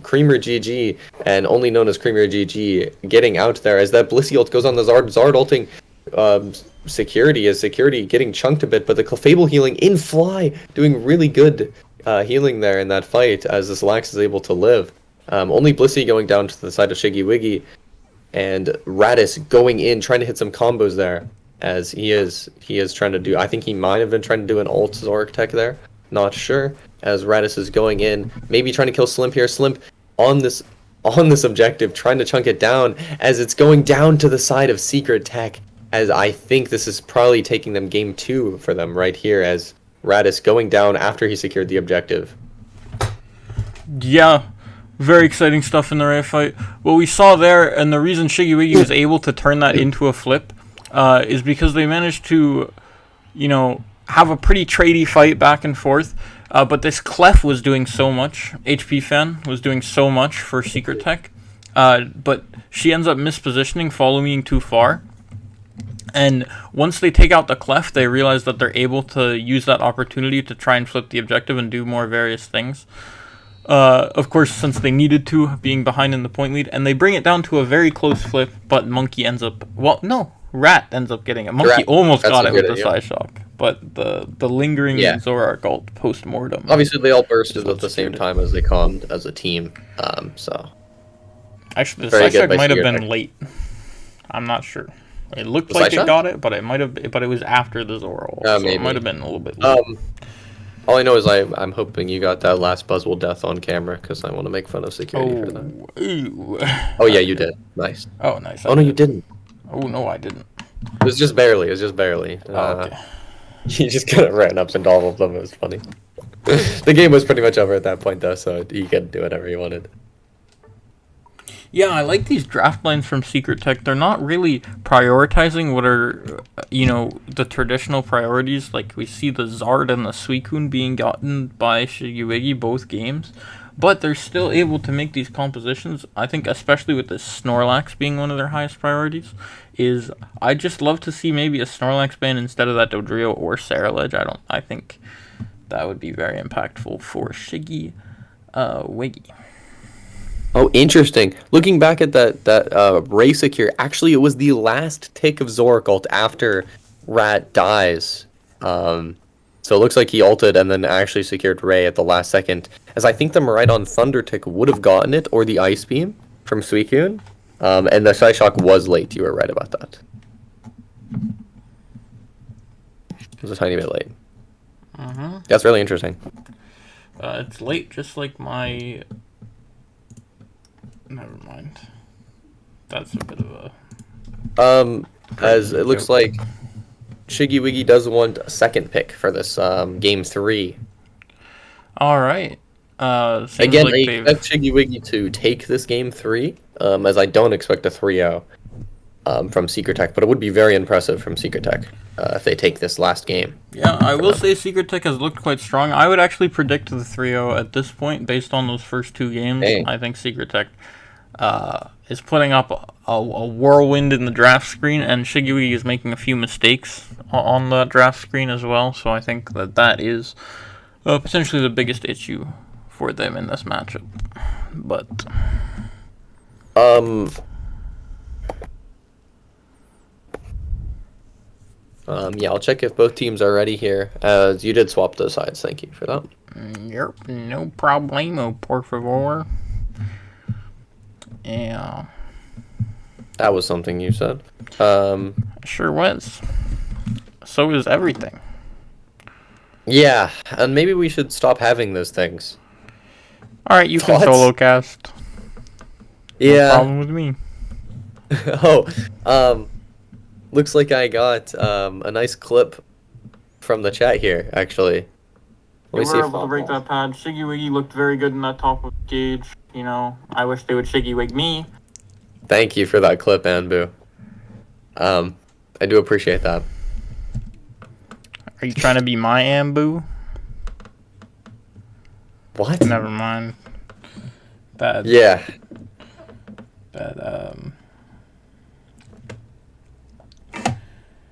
Creamer GG, and only known as Creamer GG, getting out there as that Blissey ult goes on the Zard ulting Security getting chunked a bit, but the Clefable healing in fly, doing really good healing there in that fight as this Lax is able to live. Only Blissey going down to the side of Shiggy Wiggy, and Radis going in, trying to hit some combos there, as he is trying to do, I think he might have been trying to do an ult Zoric tech there, not sure, as Radis is going in, maybe trying to kill Slimp here. Slimp on this objective, trying to chunk it down, as it's going down to the side of Secret Tech, as I think this is probably taking them game 2 for them right here, as Radis going down after he secured the objective. Yeah. Very exciting stuff in the Ray fight. What we saw there, and the reason Shiggy Wiggy was able to turn that into a flip, is because they managed to, you know, have a pretty tradey fight back and forth. But this Clef was doing so much. HP Fan was doing so much for Secret Tech. But she ends up mispositioning, following too far. And once they take out the Clef, they realize that they're able to use that opportunity to try and flip the objective and do more various things. Of course, since they needed to, being behind in the point lead, and they bring it down to a very close flip, but Monkey ends up... Well, no, Rat ends up getting it. Monkey almost got it with the Psyshock, but the lingering Zorak ult post-mortem. Obviously, they all bursted at the same time as they calmed as a team, so... Actually, the Psyshock might have been late. I'm not sure. It looked like it got it, but it might have. But it was after the Zora ult, so it might have been a little bit late. All I know is I'm hoping you got that last Buzzwole death on camera because I want to make fun of security for that. Ew. Oh yeah, you did. Nice. Oh nice. Oh no, you didn't. Oh no, I didn't. It was just barely. It was just barely. Okay. You just kind of ran up into all of them. It was funny. The game was pretty much over at that point though, so you could do whatever you wanted. Yeah, I like these draft lines from Secret Tech. They're not really prioritizing what are, the traditional priorities. Like, we see the Zard and the Suicune being gotten by Shiggy Wiggy both games. But they're still able to make these compositions. I think, especially with the Snorlax being one of their highest priorities, is I'd just love to see maybe a Snorlax ban instead of that Dodrio or Ceruledge. I think that would be very impactful for Shiggy Wiggy. Oh, interesting. Looking back at that Ray secure, actually, it was the last tick of Zorak ult after Rat dies. So it looks like he ulted and then actually secured Ray at the last second. As I think the Miraidon Thunder tick would have gotten it, or the Ice Beam from Suicune. And the Psyshock was late. You were right about that. It was a tiny bit late. That's really interesting. It's late, just like my... Never mind. That's a bit of a... as it looks like Shiggy Wiggy does want a second pick for this game 3. Alright. Again, like I expect Shiggy Wiggy to take this game 3, as I don't expect a 3-0 from Secret Tech, but it would be very impressive from Secret Tech if they take this last game. Yeah, I will say Secret Tech has looked quite strong. I would actually predict the 3-0 at this point, based on those first 2 games. Dang. I think Secret Tech is putting up a whirlwind in the draft screen, and Shiggy Wiggy is making a few mistakes on the draft screen as well, so I think that is potentially the biggest issue for them in this matchup. But... yeah, I'll check if both teams are ready here, as you did swap those sides. Thank you for that. Yep, no problemo, por favor. Yeah. That was something you said. Sure was. So is everything. Yeah, and maybe we should stop having those things. Alright, you can solo cast. Yeah. No problem with me. Looks like I got a nice clip from the chat here, actually. Let me see if able to break that pad. Shiggy Wiggy looked very good in that top of gauge. I wish they would Shiggy Wig me. Thank you for that clip, Anbu. I do appreciate that. Are you trying to be my Ambu? What? Never mind. Bad. Yeah. Bad,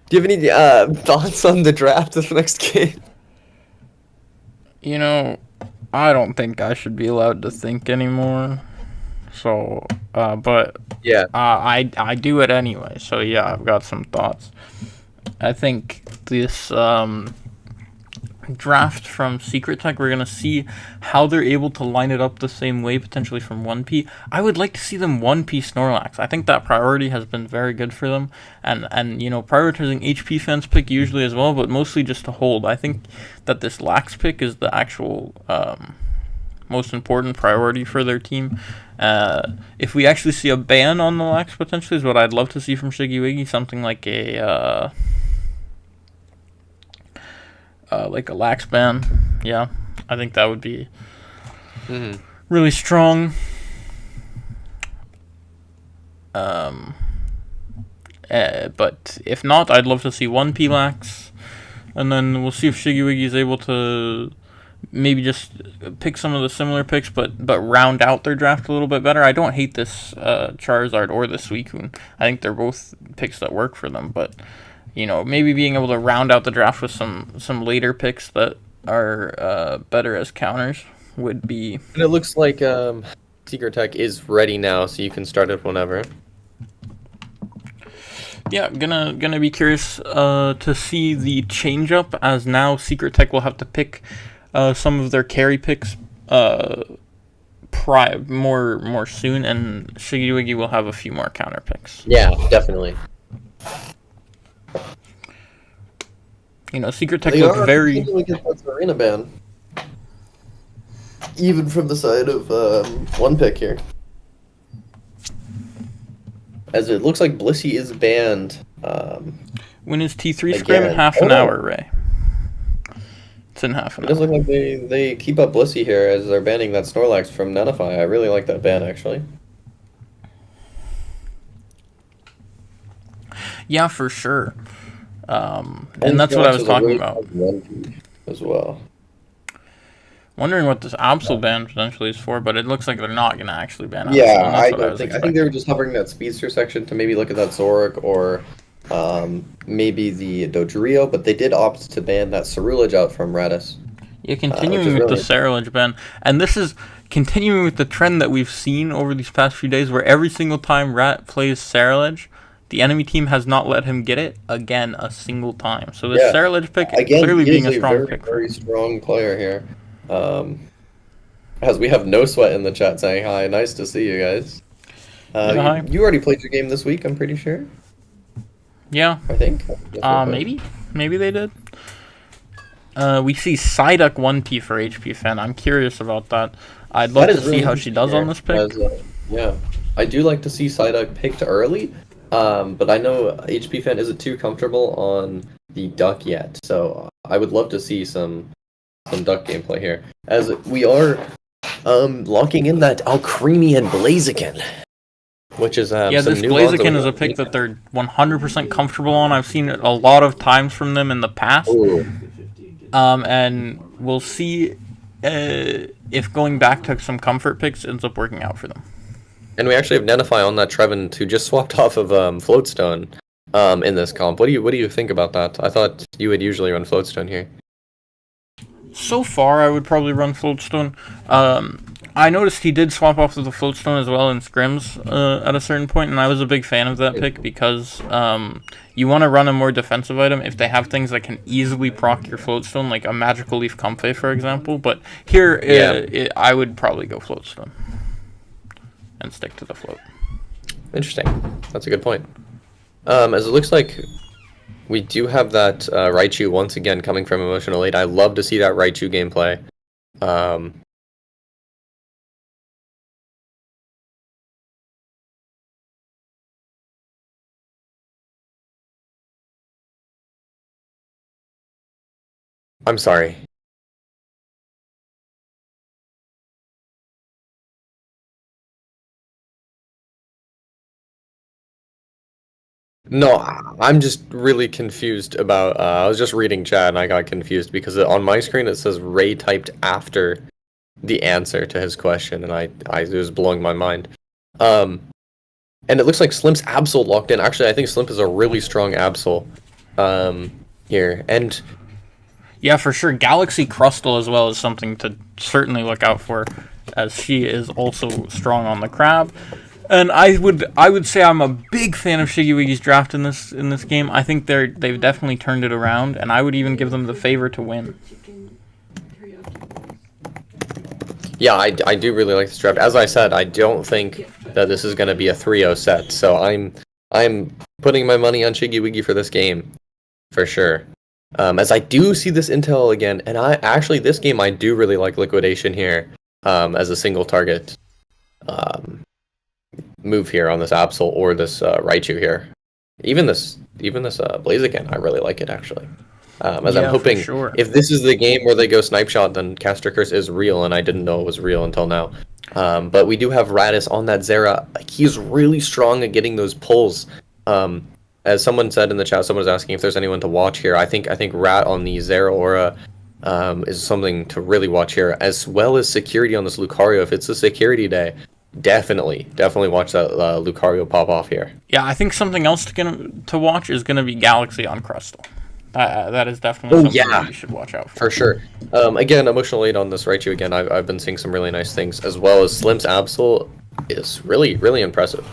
Do you have any thoughts on the draft of the next game? I don't think I should be allowed to think anymore. So, but yeah, I do it anyway. So yeah, I've got some thoughts. I think this draft from Secret Tech, we're gonna see how they're able to line it up the same way, potentially from 1P. I would like to see them 1P Snorlax. I think that priority has been very good for them, and prioritizing HP fans pick usually as well, but mostly just to hold. I think that this Lax pick is the actual most important priority for their team. If we actually see a ban on the Lax potentially is what I'd love to see from Shiggy Wiggy, something like a Lax ban. Yeah, I think that would be really strong. But if not, I'd love to see 1P Lax, and then we'll see if Shiggy Wiggy is able to maybe just pick some of the similar picks, but round out their draft a little bit better. I don't hate this Charizard or the Suicune. I think they're both picks that work for them, but maybe being able to round out the draft with some later picks that are better as counters would be. And it looks like Secret Tech is ready now, so you can start it whenever. Yeah, gonna be curious to see the change up, as now Secret Tech will have to pick some of their carry picks more soon, and Shiggy Wiggy will have a few more counter picks. Yeah, definitely. Secret Tech look very. Get that arena ban, even from the side of one pick here. As it looks like Blissey is banned. When is T3 scrim? Half an hour, Ray. It's in half an hour. It does look like they keep up Blissey here as they're banning that Snorlax from Nenify. I really like that ban, actually. Yeah, for sure. And that's what I was talking about. As well. Wondering what this Absol ban potentially is for, but it looks like they're not going to actually ban Absol. Yeah, I think they were just hovering that Speedster section to maybe look at that Zoroark or maybe the Dodrio, but they did opt to ban that Cerulege out from Radis. Yeah, continuing with the Cerulege ban. And this is continuing with the trend that we've seen over these past few days, where every single time Rat plays Cerulege, the enemy team has not let him get it again a single time. So this Cerulege pick clearly being a strong pick. Very strong player here. As we have No Sweat in the chat saying hi. Nice to see you guys. Hi. You already played your game this week, I'm pretty sure. Yeah. I think. Maybe they did. We see Psyduck 1T for HP Fan. I'm curious about that. I'd love to see how she does on this pick. Yeah. I do like to see Psyduck picked early, but I know HP Fan isn't too comfortable on the Duck yet, so I would love to see some Duck gameplay here, as we are locking in that Alcremie and Blaziken, which is this Blaziken is a pick that they're 100% comfortable on. I've seen it a lot of times from them in the past. Ooh. And we'll see if going back to some comfort picks ends up working out for them. And we actually have Nenify on that Trevin, who just swapped off of Floatstone in this comp. What do you think about that? I thought you would usually run Floatstone here. So far, I would probably run Floatstone. I noticed he did swap off of the Floatstone as well in scrims at a certain point, and I was a big fan of that pick because you want to run a more defensive item if they have things that can easily proc your Floatstone, like a Magical Leaf Comfey, for example. But here, I would probably go Floatstone and stick to the float. Interesting. That's a good point. As it looks like we do have that Raichu once again coming from Emotional Aid. I love to see that Raichu gameplay. I'm sorry. No, I'm just really confused about, I was just reading chat and I got confused because on my screen it says Ray typed after the answer to his question, and it was blowing my mind. And it looks like Slimp's Absol locked in. Actually, I think Slimp is a really strong Absol here. And yeah, for sure. Galaxy Crustle as well is something to certainly look out for, as she is also strong on the crab. And I would say I'm a big fan of Shiggy Wiggy's draft in this game. I think they've definitely turned it around, and I would even give them the favor to win. Yeah, I do really like this draft. As I said, I don't think that this is going to be a 3-0 set, so I'm putting my money on Shiggy Wiggy for this game, for sure. As I do see this intel again, and this game I do really like Liquidation here as a single target move here on this Absol or this Raichu here. Even this Blaziken, I really like it actually. I'm hoping if this is the game where they go Snipe Shot, then Caster Curse is real, and I didn't know it was real until now. But we do have Radis on that Zera. He's really strong at getting those pulls. As someone said in the chat, someone was asking if there's anyone to watch here. I think Rat on the Zera Aura is something to really watch here, as well as security on this Lucario. If it's a security day, definitely watch that Lucario pop off here. Yeah, I think something else to watch is going to be Galaxy on Crystal. That is definitely something that you should watch out for. For sure. Again, emotional aid on this Raichu again. I've been seeing some really nice things, as well as Slim's Absol is really impressive.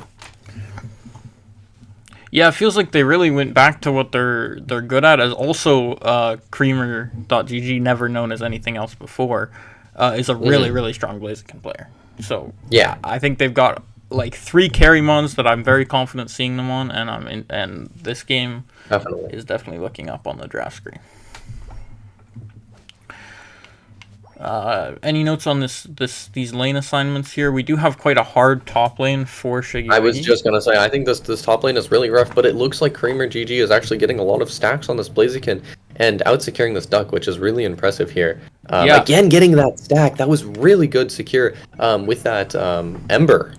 Yeah, it feels like they really went back to what they're good at. As also, Creamer.gg, never known as anything else before, is a really strong Blaziken player. So yeah, I think they've got like 3 carry mons that I'm very confident seeing them on, and this game is definitely looking up on the draft screen. Any notes on these lane assignments here? We do have quite a hard top lane for Shiggy. I was just gonna say, I think this top lane is really rough, but it looks like Creamer GG is actually getting a lot of stacks on this Blaziken and out securing this Duck, which is really impressive here. Again, getting that stack, that was really good secure with that Ember.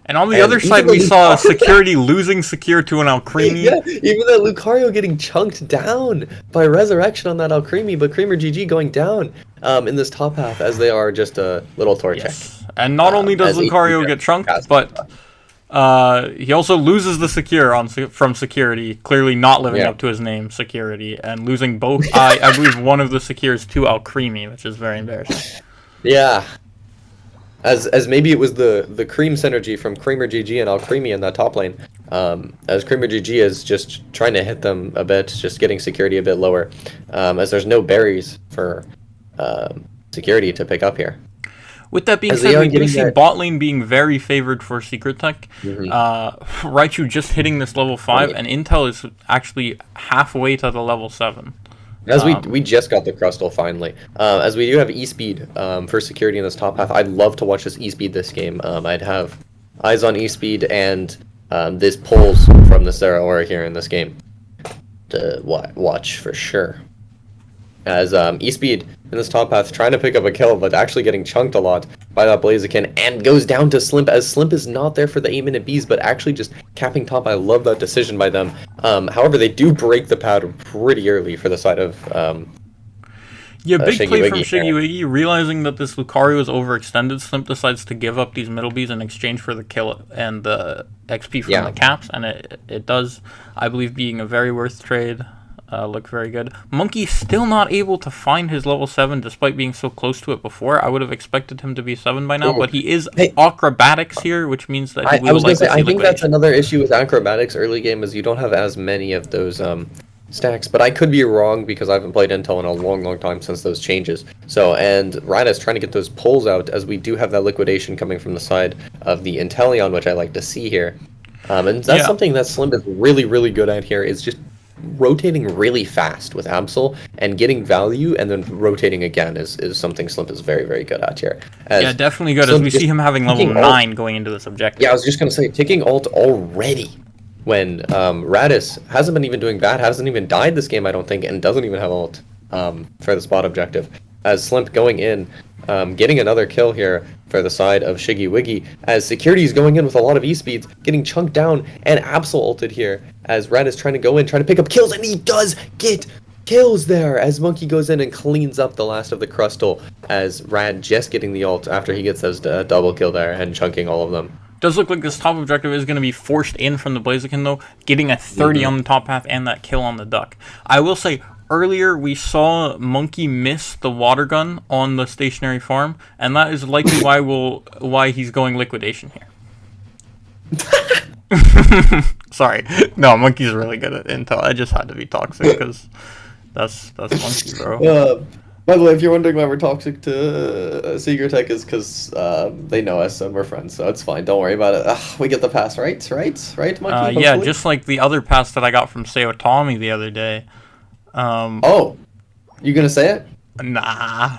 And on the other side, we saw Security losing Secure to an Alcremie. Yeah, even that Lucario getting chunked down by Resurrection on that Alcremie, but Creamer GG going down in this top half as they are just a little torch. Yes. And not only does Lucario get chunked, but he also loses the Secure from Security, clearly not living up to his name, Security, and losing both, I believe, one of the Secures to Alcremie, which is very embarrassing. Yeah. As maybe it was the cream synergy from Creamer GG and Alcremie in that top lane, as Creamer GG is just trying to hit them a bit, just getting security a bit lower, as there's no berries for security to pick up here. With that being said, we do see bot lane being very favored for Secret Tech. Raichu just hitting this level 5, and Intel is actually halfway to the level 7. As we just got the Crystal finally. As we do have E-Speed for security in this top half. I'd love to watch this E-Speed this game. I'd have eyes on E-Speed and this pulls from the Zeraora here in this game to watch for sure. As E-Speed in this top path trying to pick up a kill, but actually getting chunked a lot by that Blaziken, and goes down to Slimp, as Slimp is not there for the 8-minute Bs, but actually just capping top. I love that decision by them. However, they do break the pad pretty early for the side of big play from Shiggy Wiggy, realizing that this Lucario is overextended. Slimp decides to give up these middle Bs in exchange for the kill and the XP from the caps, and it does, I believe, being a very worth trade. Look very good. Monkey still not able to find his level 7 despite being so close to it before. I would have expected him to be 7 by now, but he is acrobatics here, which means that he will likely see I think that's another issue with acrobatics early game, is you don't have as many of those stacks, but I could be wrong because I haven't played Intel in a long time since those changes. So, and Rada's trying to get those pulls out, as we do have that liquidation coming from the side of the Inteleon, which I like to see here. And that's something that Slim is really good at here, is just rotating really fast with Absol and getting value, and then rotating again is something Slimp is very good at here. Definitely good, as we see him having level 9 going into this objective. Yeah, I was just going to say, taking ult already when Radis hasn't been even doing bad, hasn't even died this game, I don't think, and doesn't even have ult for the spot objective. As Slimp going in, getting another kill here for the side of Shiggy Wiggy, as security is going in with a lot of E-speeds, getting chunked down, and Absol ulted here, as Rad is trying to go in, trying to pick up kills, and he does get kills there, as Monkey goes in and cleans up the last of the Crustal, as Rad just getting the ult after he gets his double kill there and chunking all of them. Does look like this top objective is going to be forced in from the Blaziken, though, getting a 30 on the top path and that kill on the Duck. I will say, earlier we saw Monkey miss the water gun on the stationary farm, and that is likely why he's going liquidation here. Sorry. No, Monkey's really good at intel. I just had to be toxic because that's Monkey, bro. By the way, if you're wondering why we're toxic to Secret Tech, is because they know us and we're friends, so it's fine. Don't worry about it. We get the pass, right, Monkey? Yeah, just like the other pass that I got from Sayo Tommy the other day. Oh, you gonna say it? Nah.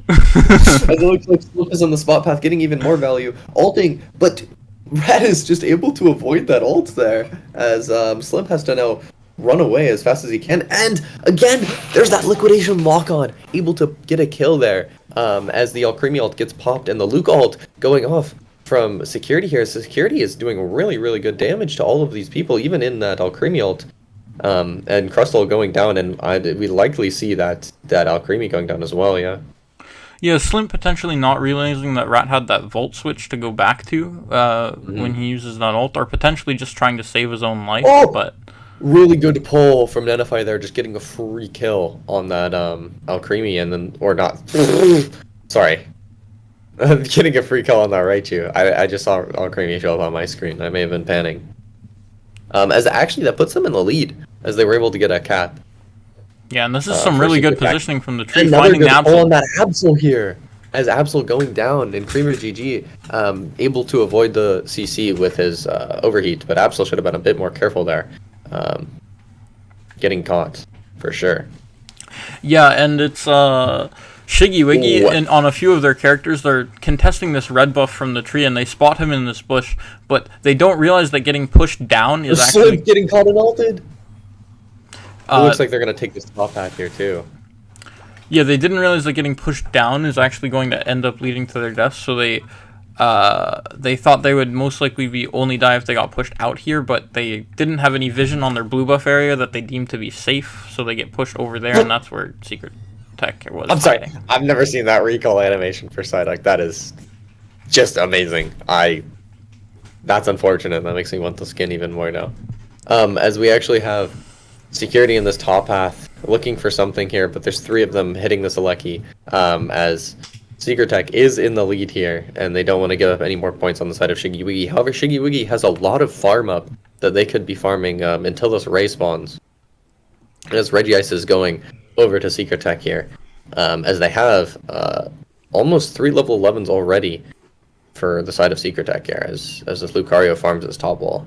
As it looks like Slip is on the spot path, getting even more value, ulting, but Red is just able to avoid that ult there, as Slim has to now run away as fast as he can, and again, there's that liquidation lock-on, able to get a kill there, as the Alcremie ult gets popped, and the Luke ult going off from security here. Security is doing really good damage to all of these people, even in that Alcremie ult. And Crustle going down, and we likely see that Alcremie going down as well. Yeah. Yeah, Slim potentially not realizing that Rat had that Volt switch to go back to when he uses that ult, or potentially just trying to save his own life. Oh! But Really good pull from Nenify there, just getting a free kill on that Alcremie, and then or not. Sorry, getting a free kill on that Raichu. I just saw Alcremie show up on my screen. I may have been panning. As actually that puts them in the lead as they were able to get a cap. yeah, and this is some really good positioning from the tree, Another finding the good pull on Absol. that Absol here. As Absol going down, and Creamer GG able to avoid the CC with his overheat, but Absol should have been a bit more careful there. Getting caught, for sure. Yeah, and it's Shiggy Wiggy, and on a few of their characters, they're contesting this red buff from the tree, and they spot him in this bush, but they don't realize that getting pushed down is actually... Slim getting caught and ulted! It looks like they're going to take this top hat here, too. Yeah, they didn't realize that getting pushed down is actually going to end up leading to their death, so they thought they would most likely be only die if they got pushed out here, but they didn't have any vision on their blue buff area that they deemed to be safe, so they get pushed over there, and that's where Secret Tech was. I'm sorry, I've never seen that recall animation for Psyduck. That is just amazing. That's unfortunate. That makes me want the skin even more now. As we actually have security in this top path, looking for something here, but there's 3 of them hitting this Alecki, as Secret Tech is in the lead here, and they don't want to give up any more points on the side of Shiggy Wiggy. However, Shiggy Wiggy has a lot of farm up that they could be farming until this Ray spawns. As Regice is going over to Secret Tech here, as they have almost 3 level 11s already for the side of Secret Tech here, as this Lucario farms his top wall.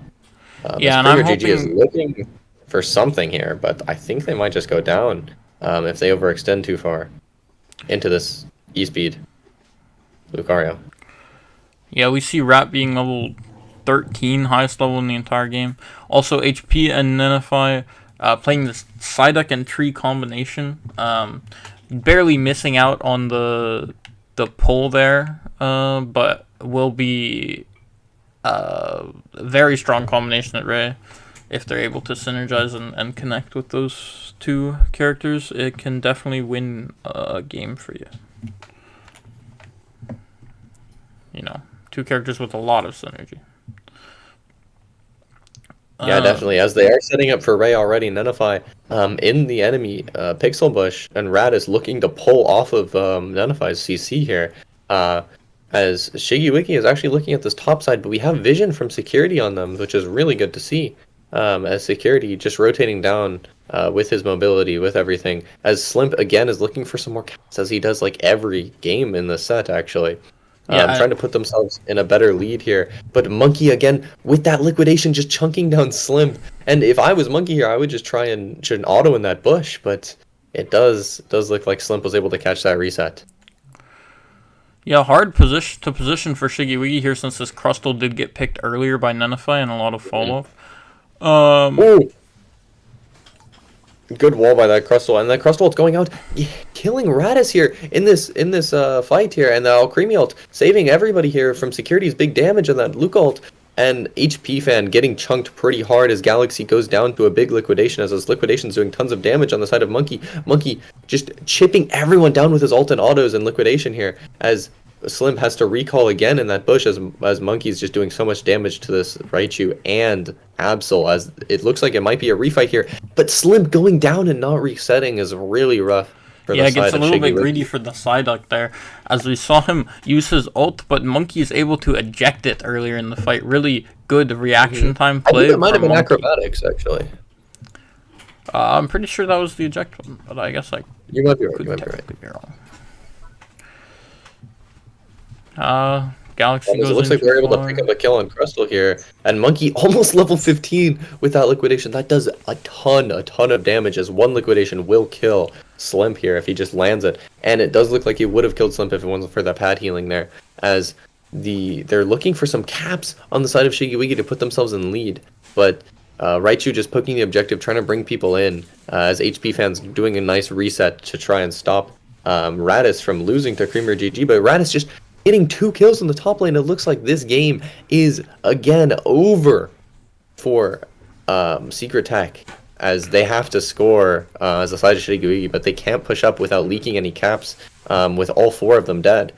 Yeah, and I'm hoping... GG is looking for something here, but I think they might just go down if they overextend too far into this E-speed Lucario. Yeah, we see Rat being level 13, highest level in the entire game. Also, HP and Nenify playing this Psyduck and Tree combination. Barely missing out on the pull there, but will be a very strong combination at Ray. If they're able to synergize and connect with those 2 characters, it can definitely win a game for you. You know, 2 characters with a lot of synergy. Yeah, definitely. As they are setting up for Ray already, Nenify in the enemy Pixel Bush, and Rat is looking to pull off of Nenify's CC here. As Shiggy Wiggy is actually looking at this top side, but we have vision from security on them, which is really good to see. As security just rotating down with his mobility, with everything. As Slimp again is looking for some more caps, as he does like every game in the set, actually. Trying to put themselves in a better lead here. But Monkey again with that liquidation just chunking down Slimp. And if I was Monkey here, I would just try and should an auto in that bush, but it does look like Slimp was able to catch that reset. Yeah, hard position for Shiggy Wiggy here, since this Crustle did get picked earlier by Nenify and a lot of follow-up. Ooh. Good wall by that Crustle, and that Crustle ult's going out, killing Radis here in this fight here, and the Alcremie ult saving everybody here from security's big damage on that Luke ult, and HP fan getting chunked pretty hard as Galaxy goes down to a big liquidation, as this liquidation's doing tons of damage on the side of Monkey. Monkey just chipping everyone down with his ult and autos and liquidation here, as Slim has to recall again in that bush, as Monkey's just doing so much damage to this Raichu and Absol, as it looks like it might be a refight here. But Slim going down and not resetting is really rough for the side of Shiggy. Yeah, it gets a little bit greedy for the Psyduck there, as we saw him use his ult, but Monkey is able to eject it earlier in the fight. Really good reaction time play. I think it might have been acrobatics, actually. I'm pretty sure that was the eject one, but I guess you might be right. You might be wrong. Galaxy goes it looks like we're able to pick up a kill on Crustle here, and Monkey almost level 15 with that liquidation. That does a ton of damage, as one liquidation will kill Slimp here if he just lands it, and it does look like he would have killed Slimp if it wasn't for that pad healing there, as they're looking for some caps on the side of Shiggy Wiggy to put themselves in lead, but Raichu just poking the objective, trying to bring people in, as HP fans doing a nice reset to try and stop Radis from losing to Creamer GG, but Radis just getting 2 kills in the top lane. It looks like this game is again over for Secret Tech, as they have to score as a side of shiggy wiggy, but they can't push up without leaking any caps. With all 4 of them dead.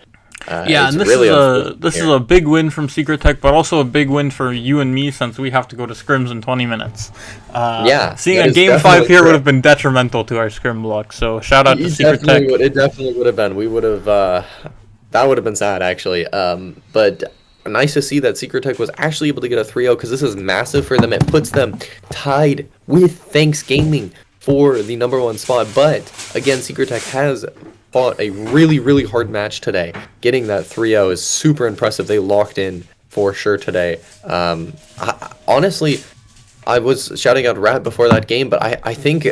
Yeah, it's and really this is a big win from Secret Tech, but also a big win for you and me since we have to go to scrims in 20 minutes. Seeing a game 5 here would have been detrimental to our scrim block. So shout out to Secret Tech. It definitely would have been. We would have. That would have been sad actually. But nice to see that Secret Tech was actually able to get a 3-0 because this is massive for them. It puts them tied with Thanks Gaming for the #1 spot. But again, Secret Tech has fought a really hard match today. Getting that 3-0 is super impressive. They locked in for sure today. Honestly, I was shouting out Rat before that game, but I think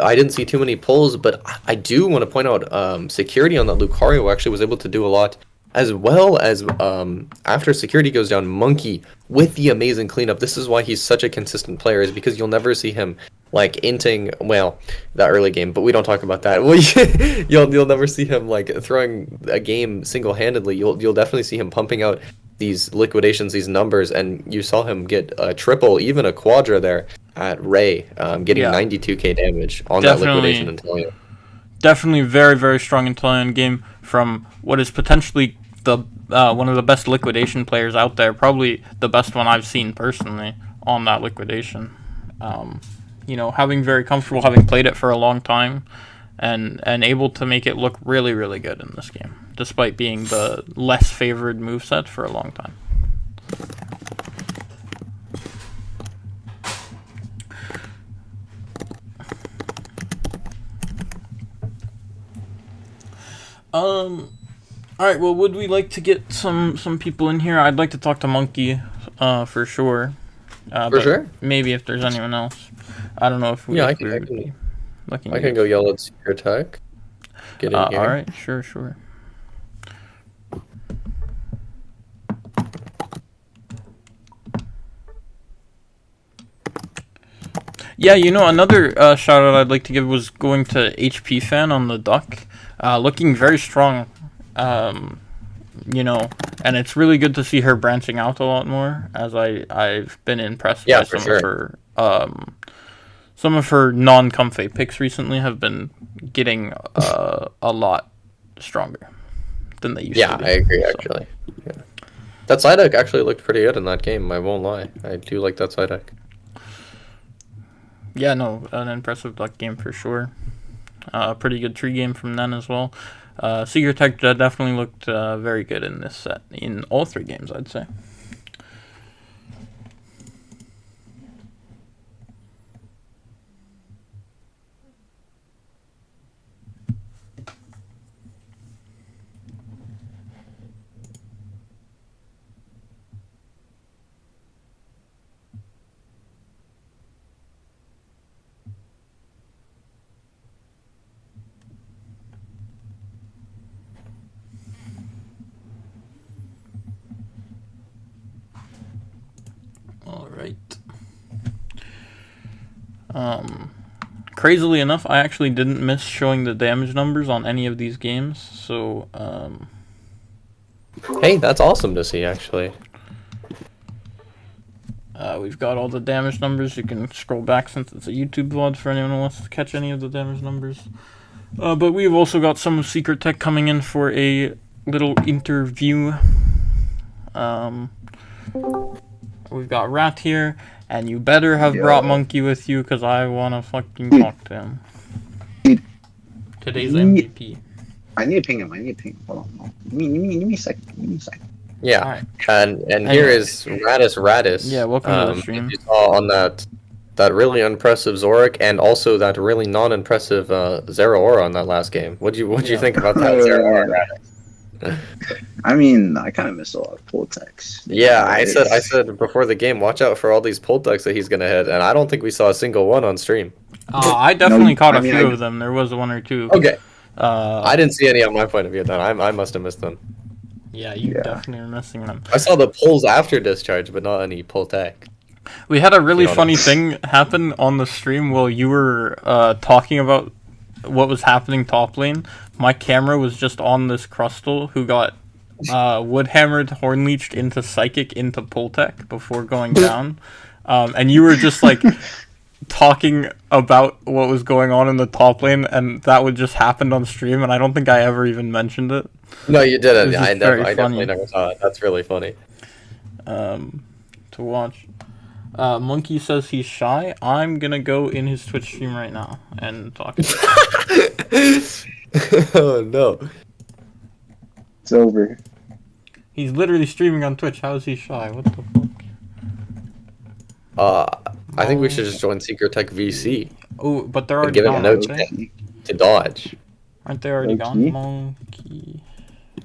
I didn't see too many pulls, but I do want to point out security on that Lucario actually was able to do a lot, as well as after security goes down, Monkey with the amazing cleanup. This is why he's such a consistent player, is because you'll never see him like inting, well, that early game, but we don't talk about that. Well, you'll never see him like throwing a game single-handedly. You'll definitely see him pumping out these liquidations, these numbers, and you saw him get a triple, even a quadra there at Ray, getting 92k damage on that liquidation Inteleon. Definitely very strong Inteleon game from what is potentially the one of the best liquidation players out there, probably the best one I've seen personally on that liquidation. You know, having very comfortable, having played it for a long time, and able to make it look really good in this game, despite being the less favored moveset for a long time. Alright, well, would we like to get some people in here? I'd like to talk to Monkey, for sure. For sure. Maybe if there's anyone else. I don't know if we. Yeah, I can go yell at Secret Tech. Get in here. Alright, sure. Yeah, you know, another shout out I'd like to give was going to HP Fan on the duck. Looking very strong, you know, and it's really good to see her branching out a lot more, as I've been impressed by some of her non-comfy picks recently have been getting a lot stronger than they used to be. Yeah, I agree, actually. Yeah. That side deck actually looked pretty good in that game, I won't lie. I do like that side deck. Yeah, no, an impressive duck game for sure. A pretty good tree game from then as well. Secret Tech definitely looked very good in this set, in all 3 games, I'd say. Crazily enough, I actually didn't miss showing the damage numbers on any of these games, so, Hey, that's awesome to see, actually. We've got all the damage numbers. You can scroll back since it's a YouTube VOD for anyone who wants to catch any of the damage numbers. But we've also got some of Secret Tech coming in for a little interview. We've got Rat here. And you better have brought Monkey with you, because I want to fucking talk to him. Today's MVP. I need to ping him. Hold on. Give me a second. Yeah. Right. And here is Radis. Yeah, welcome to the stream. You saw on that really impressive Zorik, and also that really non-impressive Zero Aura on that last game. What'd you think about that Zero Aura, Radis? I mean, I kind of missed a lot of pull techs. Yeah, I said before the game, watch out for all these pull techs that he's gonna hit, and I don't think we saw a single one on stream. I definitely caught a few of them. There was 1 or 2. Okay. I didn't see any on my point of view then. I must have missed them. Yeah, you definitely are missing them. I saw the pulls after discharge, but not any pull tech. We had a really funny thing happen on the stream while you were talking about what was happening top lane. My camera was just on this Crustal who got wood-hammered, horn-leeched into Psychic into Pultec before going down. And you were just like talking about what was going on in the top lane, and that would just happen on stream, and I don't think I ever even mentioned it. No, you It didn't. was just I very definitely funny. never saw it. That's really funny. To watch. Monkey says he's shy. I'm gonna go in his Twitch stream right now and talk to him. Oh no. It's over. He's literally streaming on Twitch. How is he shy? What the fuck? I think we should just join Secret Tech VC Oh, but they're and already give him a gone, note aren't they? to dodge. Aren't they already gone? Okay. Monkey.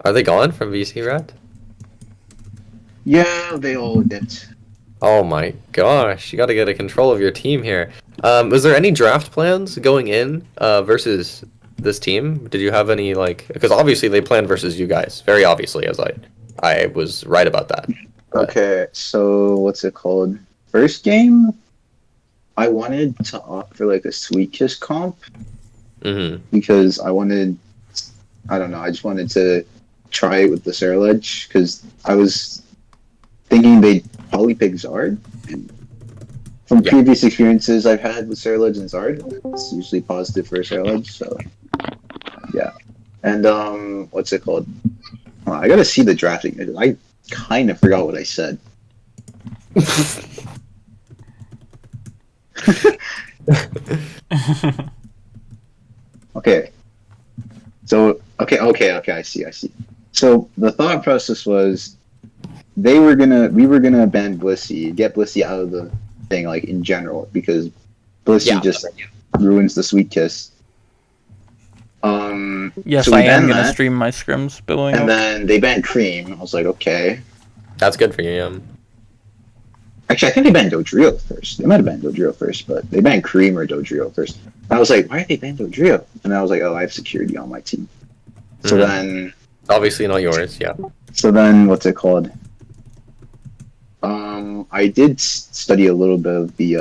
Are they gone from VC, Rat? Yeah, they all dipped. Oh my gosh, you got to get a control of your team here. Was there any draft plans going in versus this team? Did you have any because obviously they planned versus you guys, very obviously, as I was right about that. But- Okay, so what's it called? First game, I wanted to opt for like a Sweet Kiss comp because I don't know, I just wanted to try it with the Serect because I was thinking they'd probably pick Zygarde. And from previous experiences I've had with Serect and Zygarde, it's usually positive for Serect, so yeah. And what's it called? I gotta see the drafting. I kind of forgot what I said. Okay. So okay, I see. So the thought process was we were gonna ban Blissey, get Blissey out of the thing, like in general, because Blissey just ruins the Sweet Kiss. Yes, so we I am banned gonna that, stream my scrims billing and up. then they banned Cream. I was like, okay. That's good for you. Actually, I think they banned Dodrio first. They might have banned Dodrio first, but they banned Cream or Dodrio first. And I was like, why are they banned Dodrio? And I was like, oh, I have security on my team. So then, Obviously not yours, yeah. so then, what's it called? I did study a little bit of the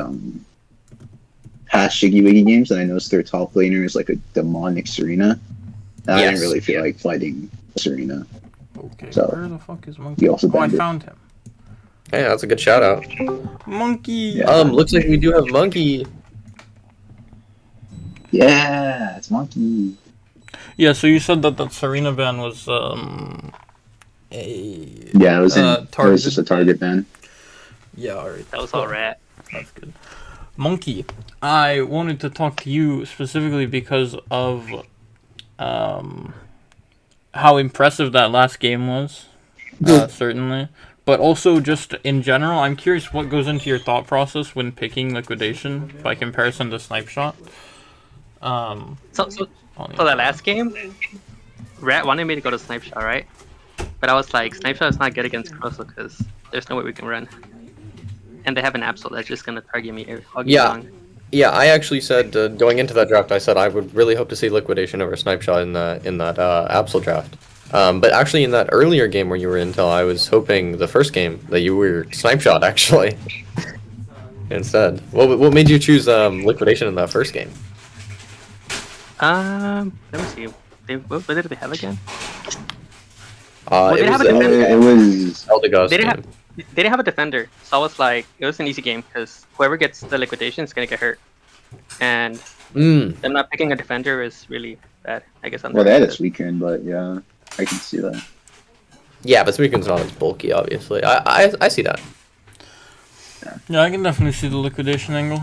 past shiggy wiggy games, and I noticed their top laner is like a demonic Serena. And I didn't really feel like fighting Serena. Okay, So, where the fuck is Monkey? he also Oh, I banned it. found him. Hey, that's a good shout out. Monkey! Yeah. Looks like we do have Monkey. Yeah, it's Monkey. Yeah, so you said that Serena ban was, Yeah, it was just a target ban. Yeah, alright. That was all rat. That's good. Monkey, I wanted to talk to you specifically because of how impressive that last game was, certainly. But also just in general, I'm curious what goes into your thought process when picking Liquidation by comparison to Snipe Shot. So that last game, Rat wanted me to go to Snipe Shot, right? But I was like, Snipe Shot is not good against Crystal because there's no way we can run. And they have an Absol that's just gonna target me all game long. Yeah, I actually said going into that draft, I said I would really hope to see Liquidation over Snipe Shot in that Absol draft. But actually, in that earlier game where you were Intel, I was hoping the first game that you were Snipe Shot actually. Instead, what made you choose Liquidation in that first game? Let me see. What did they have again? It they have was a defender. It was Eldegoss They game. didn't have a defender, so I was like, it was an easy game because whoever gets the liquidation is gonna get hurt, and them not picking a defender is really bad. I guess. well, they had its weekend, but yeah, I can see that. Yeah, but Suikun's not as bulky, obviously. I see that. Yeah, I can definitely see the Liquidation angle.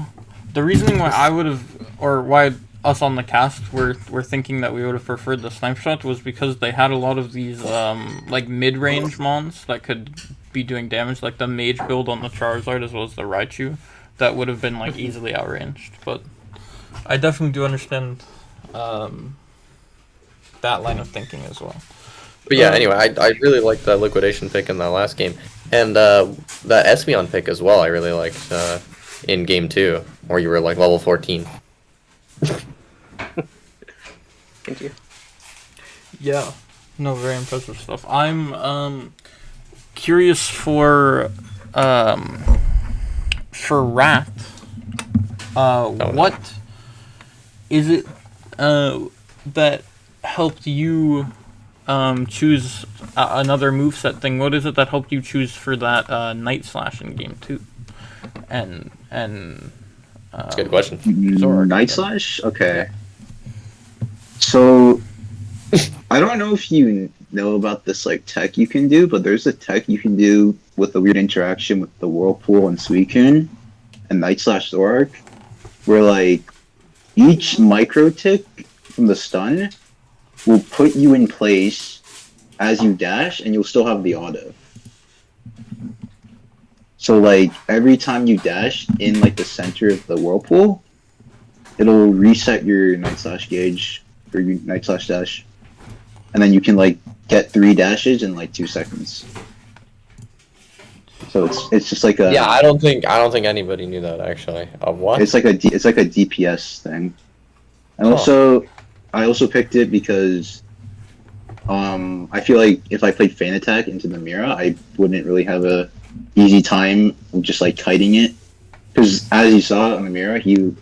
The reasoning why I would have, or why us on the cast were thinking that we would have preferred the Snipe Shot was because they had a lot of these like mid-range mons that could be doing damage, like the mage build on the Charizard as well as the Raichu, that would have been like easily outranged. But I definitely do understand that line of thinking as well. But yeah, anyway, I really liked that Liquidation pick in that last game. And that Espeon pick as well, I really liked in game 2, where you were like level 14. Thank you. Yeah. No, very impressive stuff. I'm curious for Rat. What is it that helped you choose another moveset thing? What is it that helped you choose for that Night Slash in game 2? And That's a good question. Night Slash? Okay. So, I don't know if you know about this like tech you can do, but there's a tech you can do with a weird interaction with the Whirlpool and Suicune and Night Slash Zorak, where like each micro tick from the stun will put you in place as you dash, and you'll still have the auto. So like every time you dash in like the center of the Whirlpool, it'll reset your Night Slash gauge or your Night Slash dash, and then you can like get 3 dashes in like 2 seconds. So it's just like a I don't think anybody knew that actually. What? It's like a DPS thing, and I also picked it because I feel like if I played Feint Attack into the Mira, I wouldn't really have a easy time just like kiting it, because as you saw on the Mira, he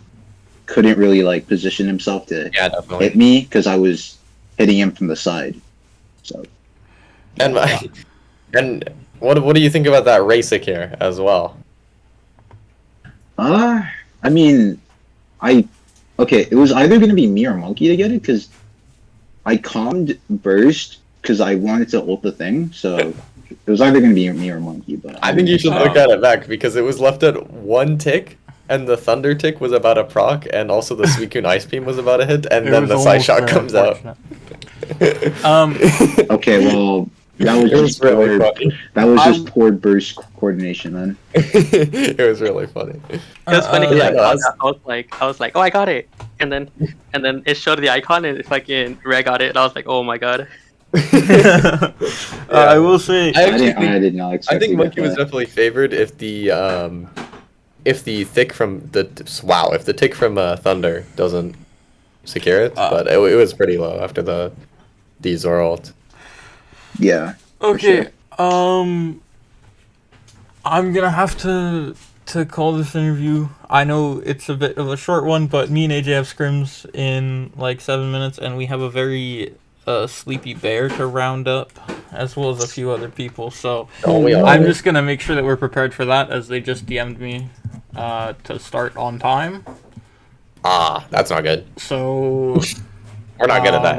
couldn't really like position himself to hit me because I was hitting him from the side. So and what do you think about that Rasic here as well? I mean, it was either gonna be me or Monkey to get it, because I calmed Burst because I wanted to ult the thing, so it was either going to be me or Monkey. But I think you should look at it back, because it was left at 1 tick, and the Thunder tick was about a proc, and also the Suicune Ice Beam was about a hit, and then the side shot comes out. Okay, well, that was just really funny. That was just poor Burst coordination then. It was really funny. It was funny because I was like, oh, I got it, and then it showed the icon and fucking Red got it, and I was like, oh my god. I will say, I did not expect. I think Monkey was definitely favored if the tick from Thunder doesn't secure it, but it was pretty low after the Zora ult. Yeah. Okay. Sure. I'm gonna have to call this interview. I know it's a bit of a short one, but me and AJ have scrims in like 7 minutes, and we have a very sleepy bear to round up, as well as a few other people. So I'm just gonna make sure that we're prepared for that, as they just DM'd me to start on time. That's not good. So we're not good at that.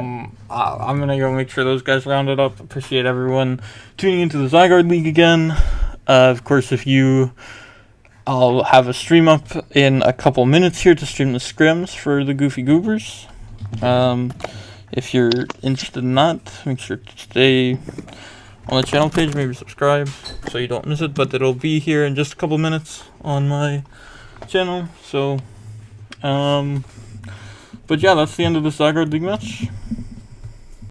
I'm gonna go make sure those guys round it up. Appreciate everyone tuning into the Zygarde League again. Of course, I'll have a stream up in a couple minutes here to stream the scrims for the Goofy Goobers. If you're interested in that, make sure to stay on the channel page, maybe subscribe so you don't miss it, but it'll be here in just a couple minutes on my channel. So, but yeah, that's the end of the Zygarde League match.